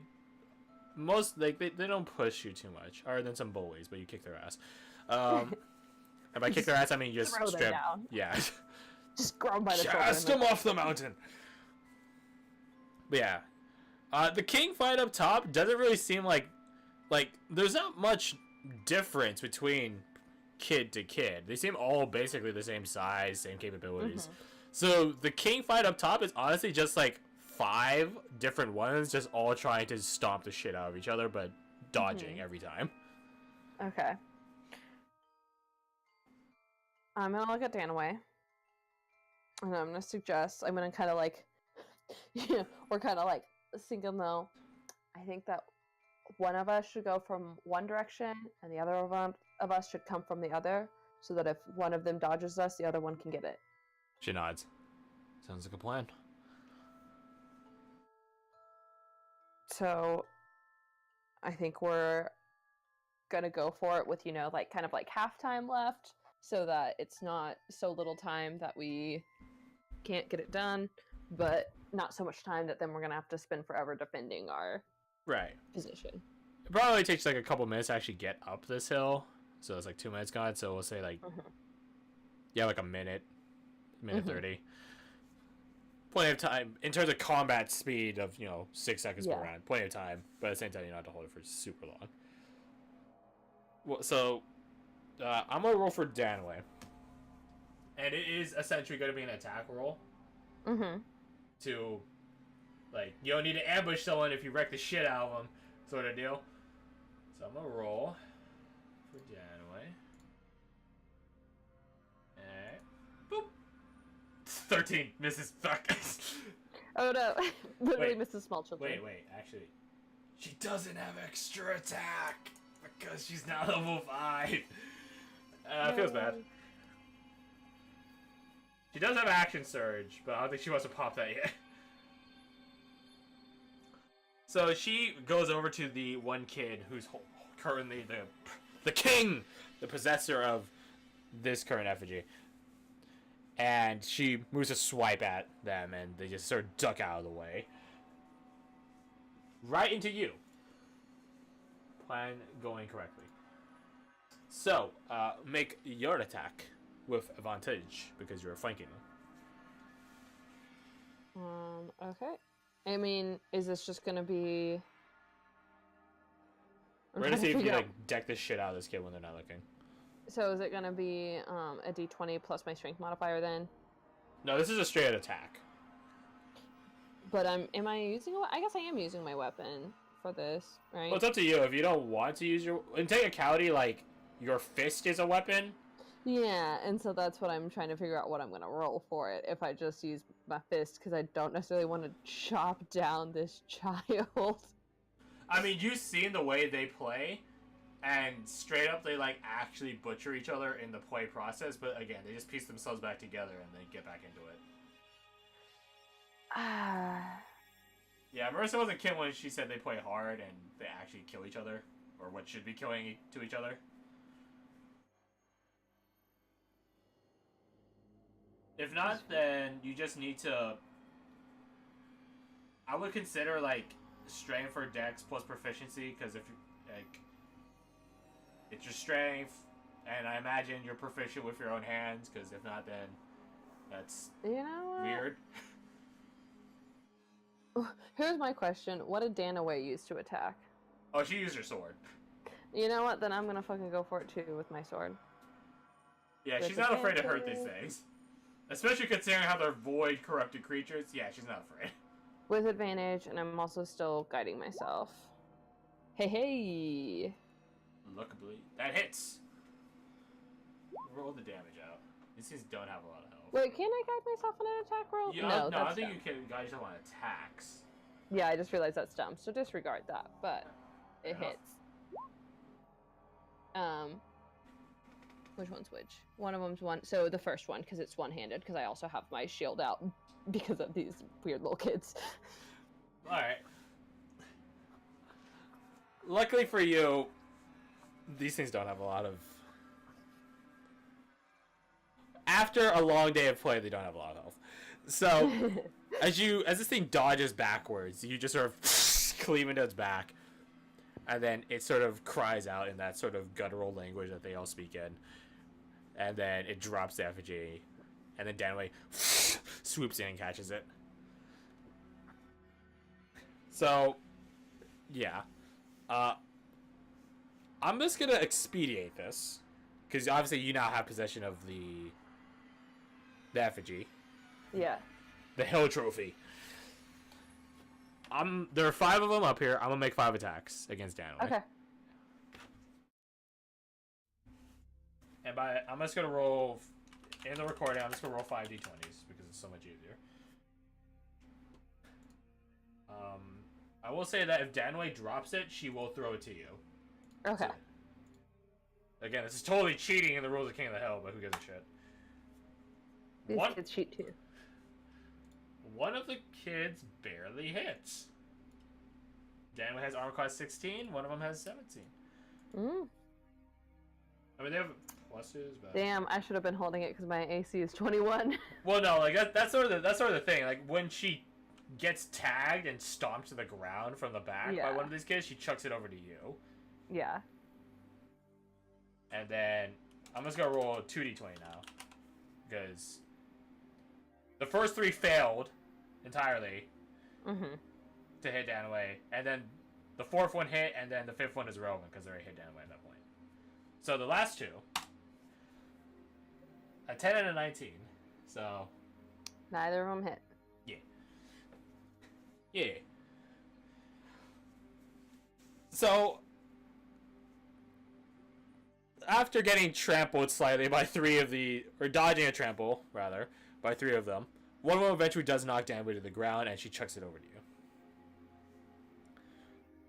don't push you too much, other than some bullies, but you kick their ass. And by kick their ass, I mean you just throw strip. them down. Yeah. Just grab them by the shoulder. Cast them off the mountain. But yeah, the king fight up top doesn't really seem like like there's not much difference between kid to kid. They seem all basically the same size, same capabilities. So the king fight up top is honestly just like 5 different ones, just all trying to stomp the shit out of each other, but dodging every time. Okay. I'm gonna look at Danaway. And I'm gonna suggest, I'm gonna kind of like, yeah, we're kind of like thinking though, I think that one of us should go from one direction and the other of us should come from the other, so that if one of them dodges us, the other one can get it. She nods. Sounds like a plan. So I think we're gonna go for it with, you know, like kind of like half time left, so that it's not so little time that we can't get it done, but not so much time that then we're gonna have to spend forever defending our position. It probably takes like a couple minutes to actually get up this hill, so it's like 2 minutes gone. So we'll say like like a minute 30. Plenty of time in terms of combat speed of 6 seconds per round. Plenty of time, but at the same time you don't have to hold it for super long. Well, so I'm gonna roll for Danaway, and it is essentially going to be an attack roll. To, like, you don't need to ambush someone if you wreck the shit out of them, sort of deal. So I'm gonna roll for Danaway. Alright. Boop. 13 misses. Fuck. Oh no! Literally misses small children. Wait. Actually, she doesn't have extra attack because she's now level 5. Feels bad. She does have action surge, but I don't think she wants to pop that yet. So she goes over to the one kid who's currently the king, the possessor of this current effigy. And she moves a swipe at them, and they just sort of duck out of the way. Right into you. Plan going correctly. So, make your attack with advantage, because you're flanking them. Okay. I mean, is this just gonna be... We're gonna see if you, like, deck this shit out of this kid when they're not looking. So is it gonna be, a d20 plus my strength modifier then? No, this is a straight attack. But am I using I guess I am using my weapon for this, right? Well, it's up to you. If you don't want to use your... In technicality, like, your fist is a weapon. Yeah, and so that's what I'm trying to figure out what I'm gonna roll for it. If I just use my fist, because I don't necessarily want to chop down this child. I mean, you've seen the way they play, and straight up they, like, actually butcher each other in the play process, but again, they just piece themselves back together and then get back into it. Yeah, Marissa wasn't kidding when she said they play hard and they actually kill each other, or what should be killing to each other. If not, then you just need to... I would consider, like, strength for dex plus proficiency, because if you, like... It's your strength, and I imagine you're proficient with your own hands, because if not, then that's weird. Here's my question. What did Danaway use to attack? Oh, she used her sword. You know what? Then I'm gonna fucking go for it too with my sword. Yeah, she's not afraid to hurt these things. Especially considering how they're void corrupted creatures. Yeah, she's not afraid. With advantage, and I'm also still guiding myself. Hey! Lookably. That hits! Roll the damage out. These things don't have a lot of health. Wait, can I guide myself on an attack roll? No, I think you can guide yourself on attacks. Yeah, I just realized that's dumb, so disregard that, but it hits. Which one's which? One of them's one. So the first one, because it's one-handed, because I also have my shield out because of these weird little kids. Alright. Luckily for you, these things don't have a lot of... After a long day of play, they don't have a lot of health. So, as this thing dodges backwards, you just sort of cleave into its back, and then it sort of cries out in that sort of guttural language that they all speak in. And then it drops the effigy, and then Danaway swoops in and catches it. So, yeah. I'm just gonna expedite this, because obviously you now have possession of the effigy, Yeah. the hill trophy. There are 5 of them up here. I'm gonna make 5 attacks against Danway. Okay. And I'm just gonna roll in the recording. I'm just gonna roll 5 d20s because it's so much easier. I will say that if Danway drops it, she will throw it to you. Okay. So, again, this is totally cheating in the rules of King of the Hill, but who gives a shit? These kids cheat too. One of the kids barely hits. Danway has armor class 16. One of them has 17. Mm. I mean, they have pluses, but Damn, I should have been holding it because my AC is 21. well, no, like that's sort of the thing. Like when she gets tagged and stomped to the ground from the back by one of these kids, she chucks it over to you. Yeah. And then I'm just gonna roll 2d20 now, because the first 3 failed entirely to hit Danway, and then the 4th one hit, and then the 5th one is irrelevant because they already hit Danway at that point. So the last 2, a 10 and a 19. So Neither of them hit. yeah. So after getting trampled slightly by 3 of or dodging a trample rather by 3 of them, one of them eventually does knock Danway to the ground, and she chucks it over to you.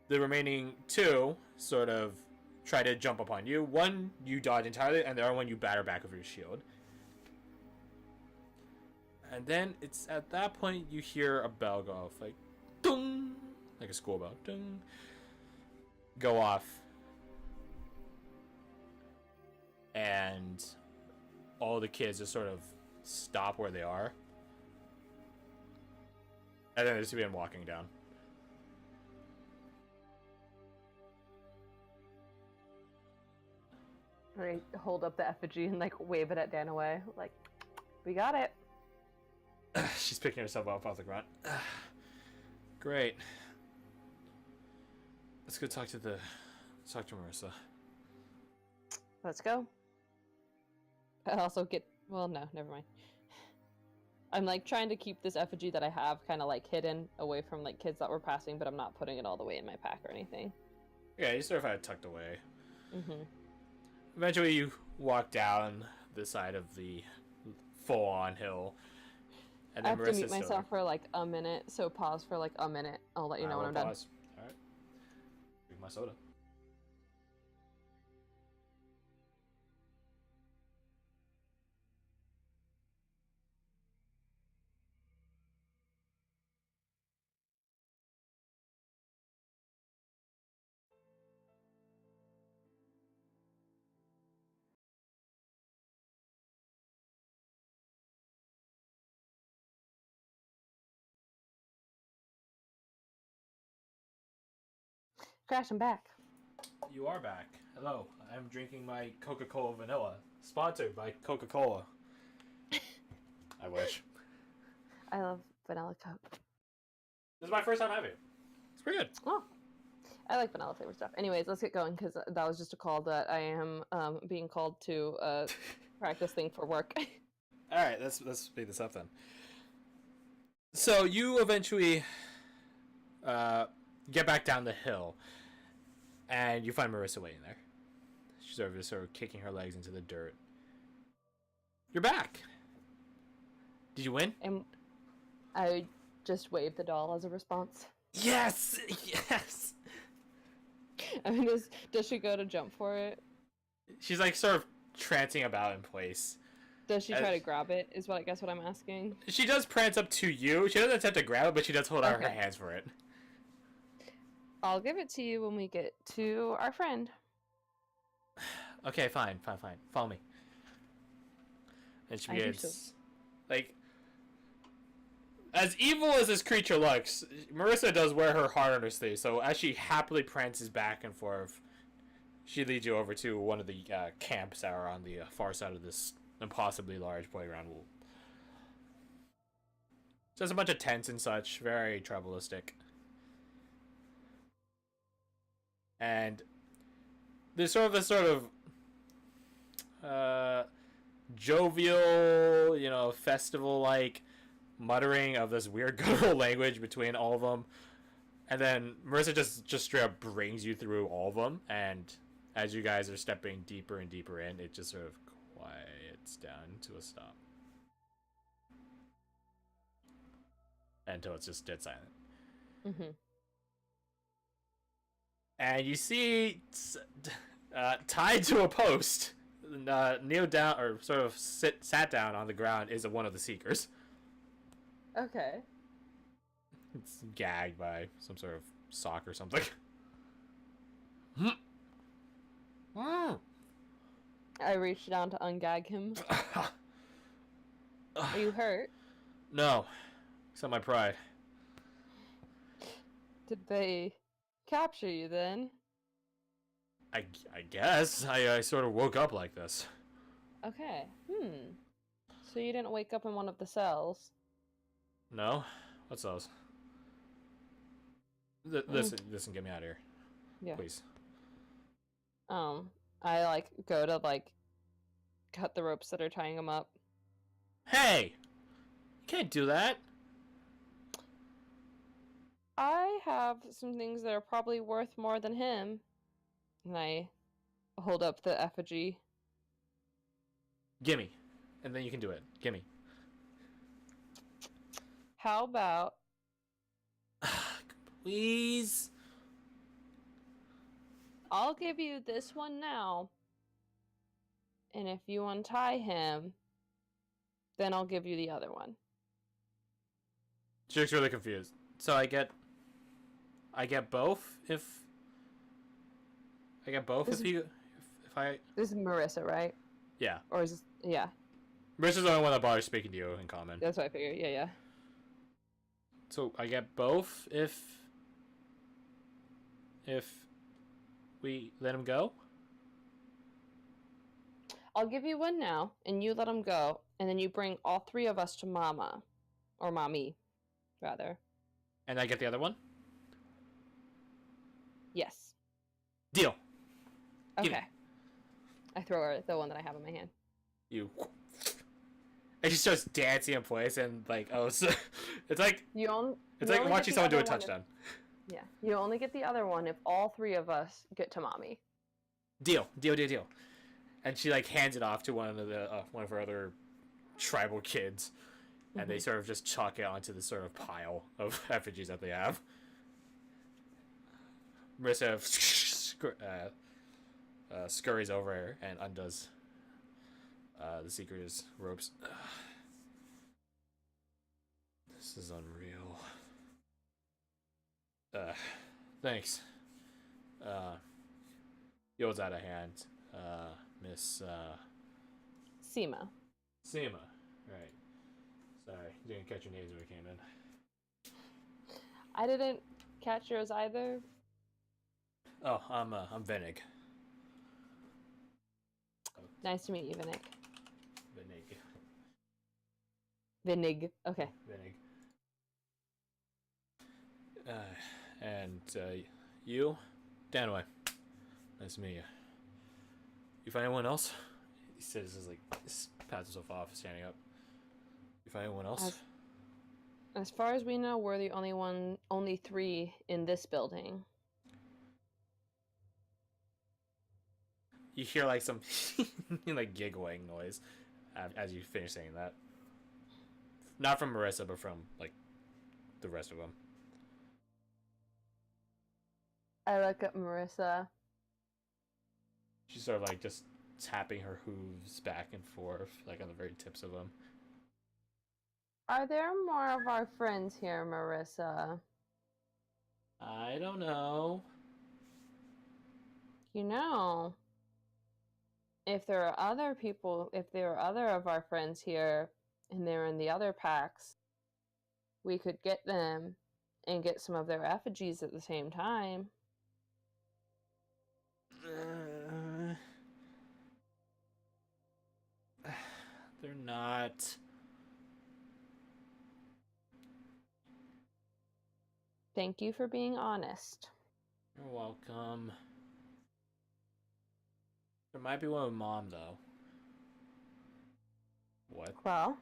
The remaining 2 sort of try to jump upon you. One you dodge entirely, and the other one you batter back with your shield. And then it's at that point you hear a bell go off, like ding, like a school bell, ding, go off, and all the kids just sort of stop where they are, and then there's begin walking down. I hold up the effigy and like wave it at Danaway, like, we got it. She's picking herself up off the ground. Great. Let's go talk to Marissa. Let's go. I also well, no, never mind. I'm like trying to keep this effigy that I have kind of like hidden away from like kids that were passing, but I'm not putting it all the way in my pack or anything. Yeah, you sort of had it tucked away. Mm-hmm. Eventually you walk down the side of the full-on hill. And I then have to mute myself for like a minute, so pause for like a minute. I'll let you know when I'm done. Alright. Drink my soda. Crash, I'm back. You are back. Hello. I'm drinking my Coca-Cola Vanilla. Sponsored by Coca-Cola. I wish. I love vanilla Coke. This is my first time having it. It's pretty good. Oh, I like vanilla flavor stuff. Anyways, let's get going because that was just a call that I am being called to practice thing for work. All right, let's speed this up then. So you eventually get back down the hill, and you find Marissa waiting there. She's sort of kicking her legs into the dirt. You're back. Did you win? And I just waved the doll as a response. Yes, yes. I mean, does she go to jump for it? She's like sort of trancing about in place. Does she try to grab it? Is what I guess what I'm asking. She does prance up to you. She doesn't attempt to grab it, but she does hold out her hands for it. I'll give it to you when we get to our friend. Okay, fine. Follow me. And she begins, like, as evil as this creature looks, Marissa does wear her heart on her sleeve. So as she happily prances back and forth, she leads you over to one of the camps that are on the far side of this impossibly large playground. Just a bunch of tents and such, very tribalistic. And there's sort of this sort of jovial, festival like muttering of this weird guttural language between all of them, and then Marissa just straight up brings you through all of them, and as you guys are stepping deeper and deeper in, it just sort of quiets down to a stop until it's just dead silent. Mm-hmm. And you see, tied to a post, kneel down or sort of sat down on the ground is one of the seekers. Okay. It's gagged by some sort of sock or something. I reached down to ungag him. Are you hurt? No, except my pride. Did they capture you then? I guess I sort of woke up like this. Okay. So you didn't wake up in one of the cells? No? What's those? Listen, get me out of here. Yeah. Please. I go to cut the ropes that are tying him up. Hey! You can't do that. I have some things that are probably worth more than him. And I hold up the effigy. Gimme. And then you can do it. Gimme. How about... Please? I'll give you this one now. And if you untie him, then I'll give you the other one. She looks really confused. So I get both if This if I This is Marissa, right? yeah. Or is this... Yeah, Marissa's the only one that bothers speaking to you in common. that's what I figured. Yeah. So I get both if we let him go? I'll give you one now, and you let him go, and then you bring all three of us to Mama. Or Mommy, rather. And I get the other one? Yes. Deal. Give Okay. me. I throw her the one that I have in my hand. You. And she starts dancing in place and it's like it's like watching someone do a touchdown. Yeah. You only get the other one if all three of us get to Mommy. Deal. And she hands it off to one of her other tribal kids, and they sort of just chalk it onto this sort of pile of effigies that they have. Marissa scurries over and undoes the seeker's ropes. This is unreal. Thanks. Yo's out of hand. Miss Sima. Sima. Right. Sorry, didn't catch your names when we came in. I didn't catch yours either. Oh, I'm Venig. Nice to meet you, Vinik. Venig. Vinig. Okay. Venig. And you, Danway. Nice to meet you. You find anyone else? He says, pats himself off, standing up. You find anyone else? As far as we know, we're the only three in this building. You hear some giggling noise as you finish saying that. Not from Marissa, but from the rest of them. I look at Marissa. She's sort of just tapping her hooves back and forth, on the very tips of them. Are there more of our friends here, Marissa? I don't know. If there are other people, if there are other of our friends here, and they're in the other packs, we could get them and get some of their effigies at the same time. They're not. Thank you for being honest. You're welcome. There might be one with Mom, though. What? Well,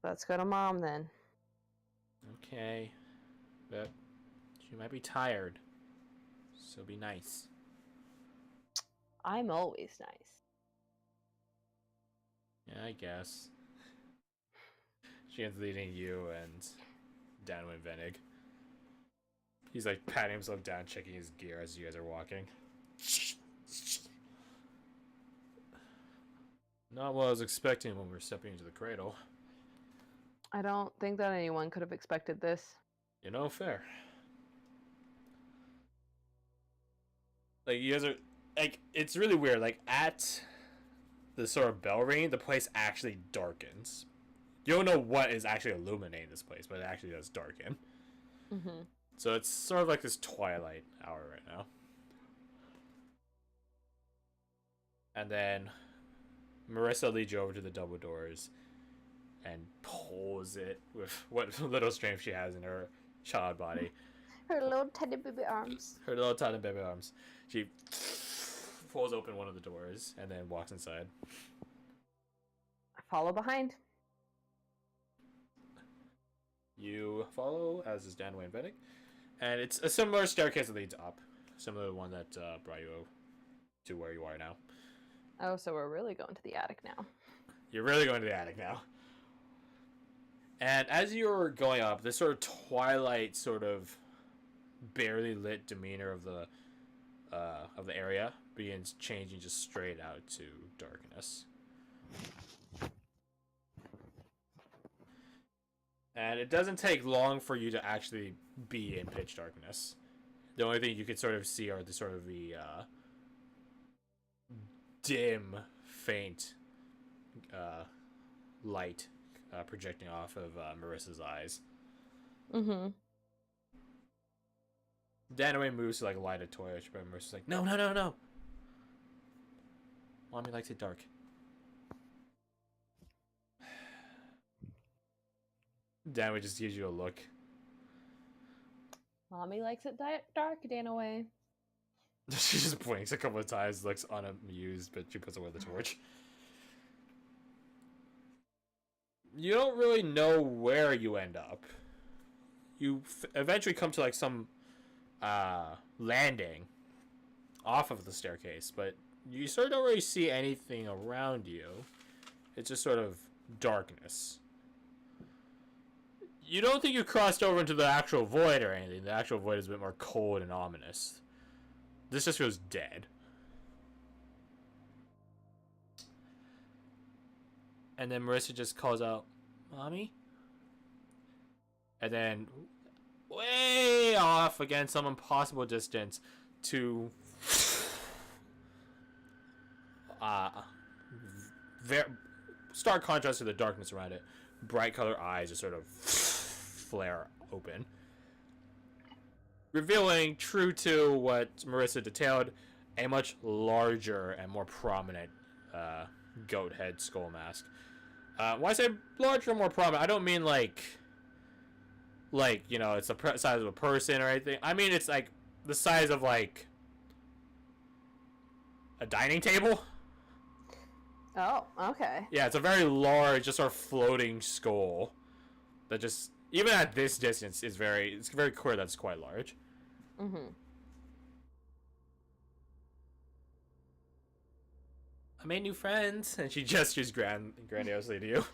let's go to Mom then. Okay. But she might be tired. So be nice. I'm always nice. Yeah, I guess. She ends leading you and Danwin Venig. He's like patting himself down, checking his gear as you guys are walking. Not what I was expecting when we were stepping into the cradle. I don't think that anyone could have expected this. You know, fair. Like, you guys are... Like, it's really weird. Like, at the sort of bell ring, the place actually darkens. You don't know what is actually illuminating this place, but it actually does darken. Mm-hmm. So it's sort of like this twilight hour right now. And then Marissa leads you over to the double doors and pulls it with what little strength she has in her child body. Her little teddy baby arms. Her little tiny baby arms. She pulls open one of the doors and then walks inside. I follow behind. You follow, as is Dan Wayne Vedic. And it's a similar staircase that leads up. Similar to the one that brought you to where you are now. Oh, so we're really going to the attic now. You're really going to the attic now. And as you're going up, this sort of twilight, sort of barely lit demeanor of the area begins changing just straight out to darkness. And it doesn't take long for you to actually be in pitch darkness. The only thing you can sort of see are the sort of the dim, faint light projecting off of Marissa's eyes. Mm-hmm. Danaway moves to like light a torch, but Marissa's like, no, no, no, no. Mommy likes it dark. Danaway just gives you a look. Mommy likes it dark, Danaway. She just blinks a couple of times, looks unamused, but she puts away the torch. You don't really know where you end up. You eventually come to like some landing off of the staircase, but you sort of don't really see anything around you. It's just sort of darkness. You don't think you crossed over into the actual void or anything. The actual void is a bit more cold and ominous. This just feels dead. And then Marissa just calls out, Mommy? And then, way off again, some impossible distance, to stark contrast to the darkness around it. Bright color eyes just sort of flare open, revealing, true to what Marissa detailed, a much larger and more prominent goat head skull mask. When I say larger and more prominent, I don't mean like you know, it's the size of a person or anything. I mean it's like the size of like a dining table. Oh, okay. Yeah, it's a very large, just sort of floating skull that just, even at this distance, it's very clear that it's quite large. Mm-hmm. I made new friends, and she gestures grandiosely to you.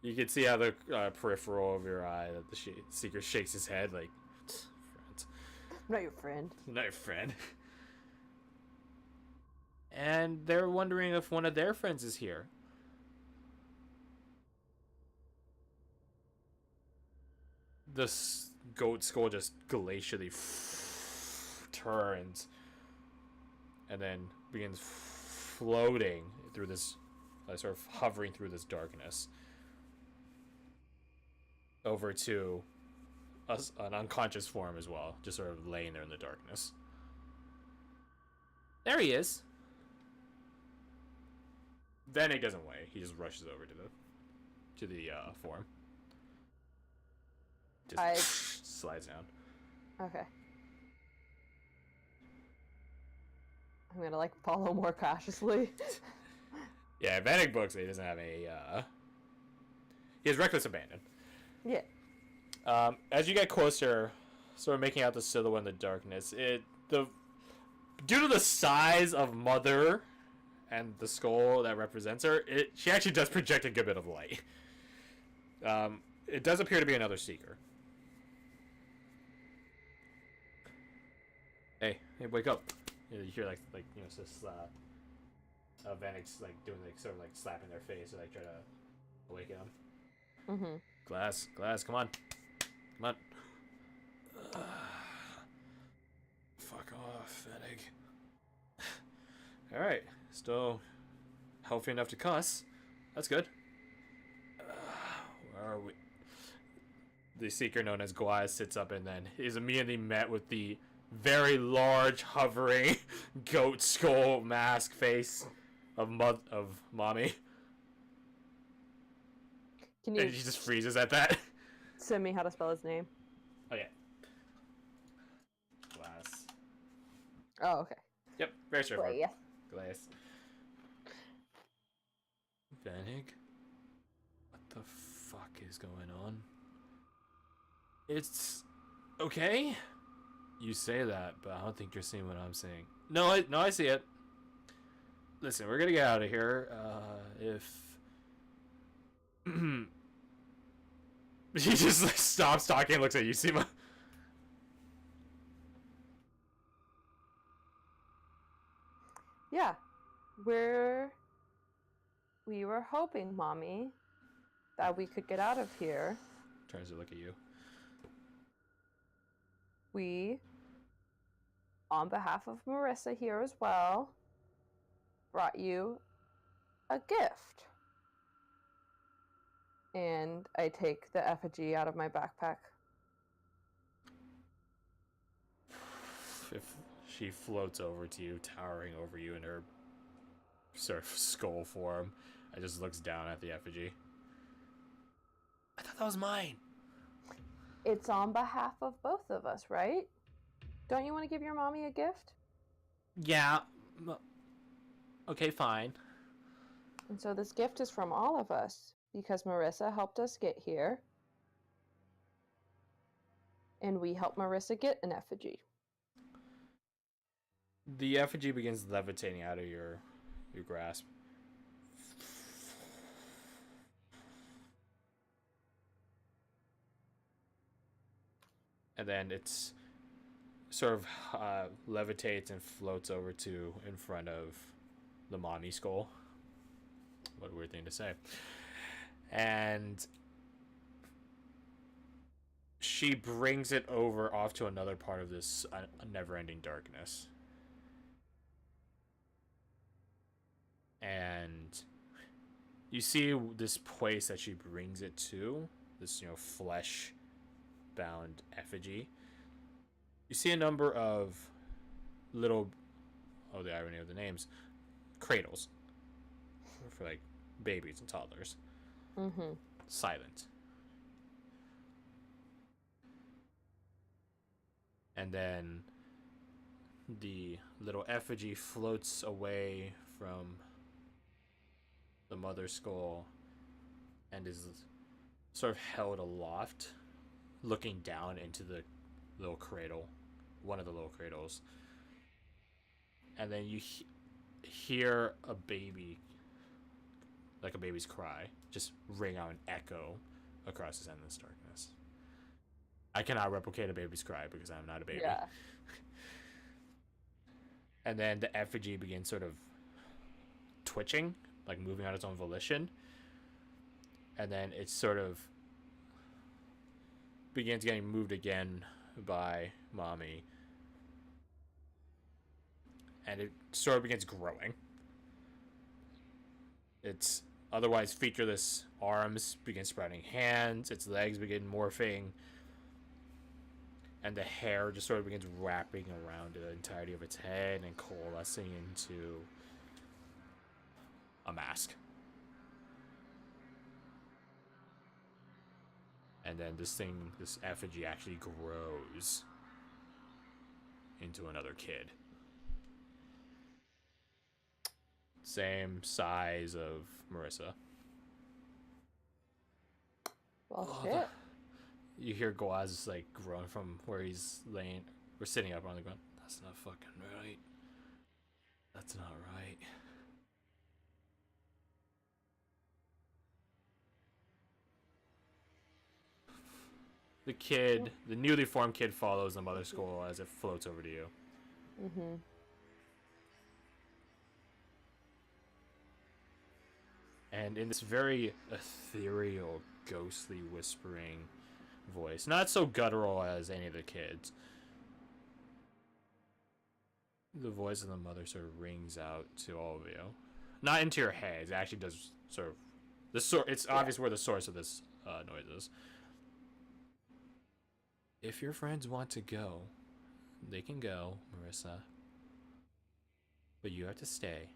You can see how the peripheral of your eye that the seeker shakes his head like, friends. I'm not your friend. I'm not your friend. And they're wondering if one of their friends is here. The goat skull just glacially turns and then begins floating through this, sort of hovering through this darkness over to an unconscious form as well, just sort of laying there in the darkness. There he is. Then it doesn't wait. He just rushes over to the form. Just slides down. Okay. I'm gonna like follow more cautiously. Yeah, Vanek books. He doesn't have a. He has reckless abandon. Yeah. As you get closer, sort of making out the silhouette in the darkness, due to the size of Mother and the skull that represents her, she actually does project a good bit of light. It does appear to be another seeker. Hey, wake up! You hear like it's just Vanek's like doing like sort of like slapping their face or like try to awaken them. Mm-hmm. Glass, come on. Fuck off, Vanek. Alright, still healthy enough to cuss. That's good. Where are we? The seeker known as Goliath sits up and then is immediately met with the very large, hovering goat skull mask face of mommy. Can you And she just freezes at that. send me how to spell his name? Oh yeah. Glass. Oh, okay. Yep, very straightforward. Glass. Glass. Vanek? What the fuck is going on? It's okay. You say that, but I don't think you're seeing what I'm saying. No, I see it. Listen, we're gonna get out of here. If he just like, stops talking and looks at you, Sima. Yeah. We were hoping, Mommy, that we could get out of here. Tries to look at you. We, on behalf of Marissa here as well, brought you a gift. And I take the effigy out of my backpack. If she floats over to you, towering over you in her sort of skull form, and just looks down at the effigy. I thought that was mine. It's on behalf of both of us, right? Don't you want to give your mommy a gift? Yeah. Okay, fine. And so this gift is from all of us because Marissa helped us get here. And we helped Marissa get an effigy. The effigy begins levitating out of your grasp. And then it's sort of levitates and floats over to in front of the mommy skull. What a weird thing to say. And she brings it over off to another part of this never-ending darkness. And you see this place that she brings it to, this, flesh-bound effigy. You see a number of little, the irony of the names, cradles for like babies and toddlers. Mm-hmm. Silent. And then the little effigy floats away from the mother skull and is sort of held aloft, looking down into the little cradle, one of the little cradles. And then you hear a baby, like a baby's cry, just ring out and echo across this endless darkness. I cannot replicate a baby's cry because I'm not a baby. Yeah. And then the effigy begins sort of twitching, like moving on its own volition. And then it sort of begins getting moved again by mommy. And it sort of begins growing. Its otherwise featureless arms begin sprouting hands, its legs begin morphing, and the hair just sort of begins wrapping around the entirety of its head and coalescing into a mask. And then this effigy actually grows into another kid. Same size of Marissa. Well, Oh, shit. You hear Gwaz like groan from where he's laying or sitting up on the ground. That's not fucking right. That's not right. The kid, the newly formed kid, follows the mother skull as it floats over to you. Mm-hmm. And in this very ethereal, ghostly, whispering voice, not so guttural as any of the kids, the voice of the mother sort of rings out to all of you. Not into your heads. It actually does sort of... It's obvious where the source of this noise is. If your friends want to go, they can go, Marissa. But you have to stay.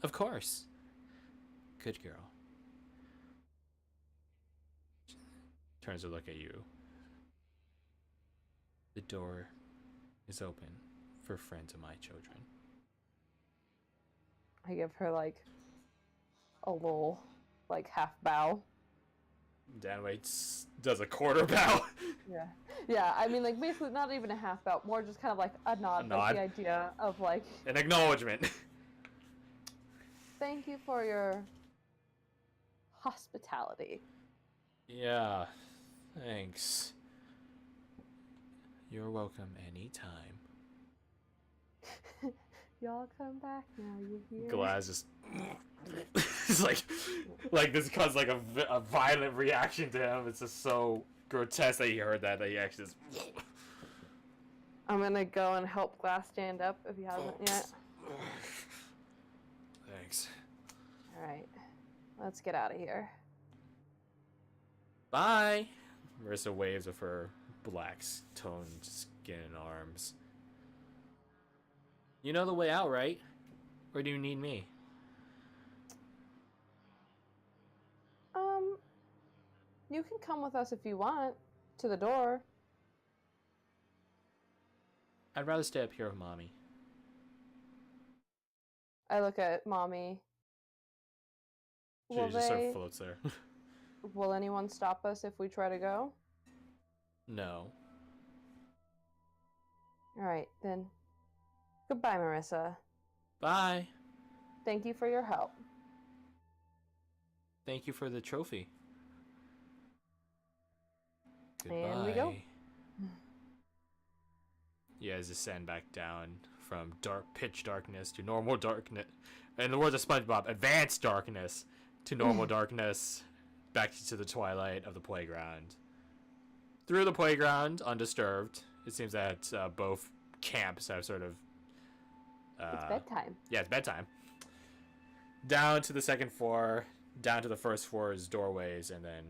Of course. Good girl. Turns to look at you. The door is open for friends of my children. I give her like a little like half bow. Danway does a quarter bow. Yeah. Yeah, I mean like basically not even a half bow, more just kind of like a nod, like the idea of like an acknowledgement. Thank you for your hospitality. Yeah, thanks. You're welcome anytime. Y'all come back now, you hear? Glaz just... it's like this caused like a violent reaction to him. It's just so grotesque that he heard that he actually just... I'm gonna go and help Glass stand up if he hasn't yet. Thanks. Alright. Let's get out of here. Bye! Marissa waves with her black toned skin and arms. You know the way out, right? Or do you need me? You can come with us if you want. To the door. I'd rather stay up here with Mommy. I look at Mommy. She just sort of floats there. Will anyone stop us if we try to go? No. Alright, then. Goodbye, Marissa. Bye. Thank you for your help. Thank you for the trophy. Goodbye. And we go. You guys descend back down from pitch darkness to normal darkness. In the words of SpongeBob, advanced darkness to normal darkness, back to the twilight of the playground. Through the playground, undisturbed. It seems that both camps have sort of... it's bedtime. Yeah, it's bedtime. Down to the second floor, down to the first floor's doorways, and then...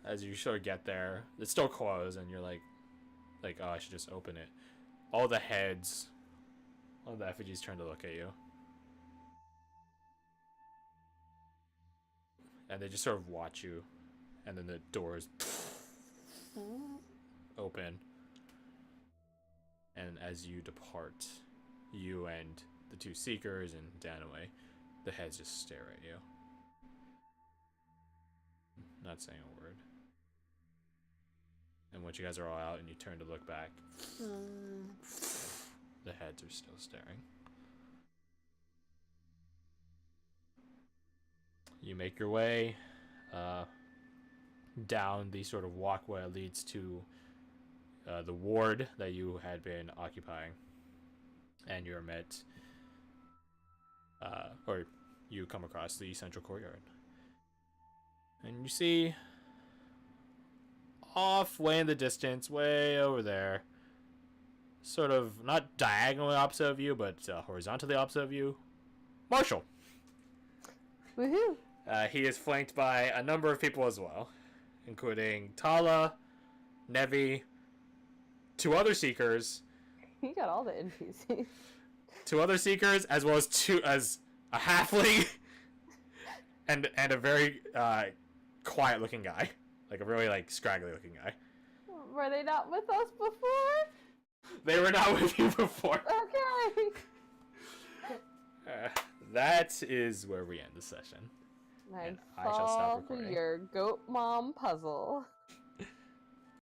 as you sort of get there, it's still closed, and you're like, oh, I should just open it. All the heads, all the effigies turn to look at you. And they just sort of watch you, and then the doors open. And as you depart, you and the two Seekers and Danaway, the heads just stare at you. Not saying a word. And once you guys are all out and you turn to look back, the heads are still staring. You make your way down the sort of walkway that leads to the ward that you had been occupying. And you're met, or you come across the central courtyard. And you see, off way in the distance, way over there, sort of not diagonally opposite of you, but horizontally opposite of you, Marshall. Woohoo! He is flanked by a number of people as well, including Tala, Nevi, two other Seekers. You got all the NPCs. Two other Seekers, as well as a halfling, and a very quiet-looking guy, like a really scraggly-looking guy. Were they not with us before? They were not with you before. Okay. That is where we end the session. I And I shall stop solved recording. your goat mom puzzle.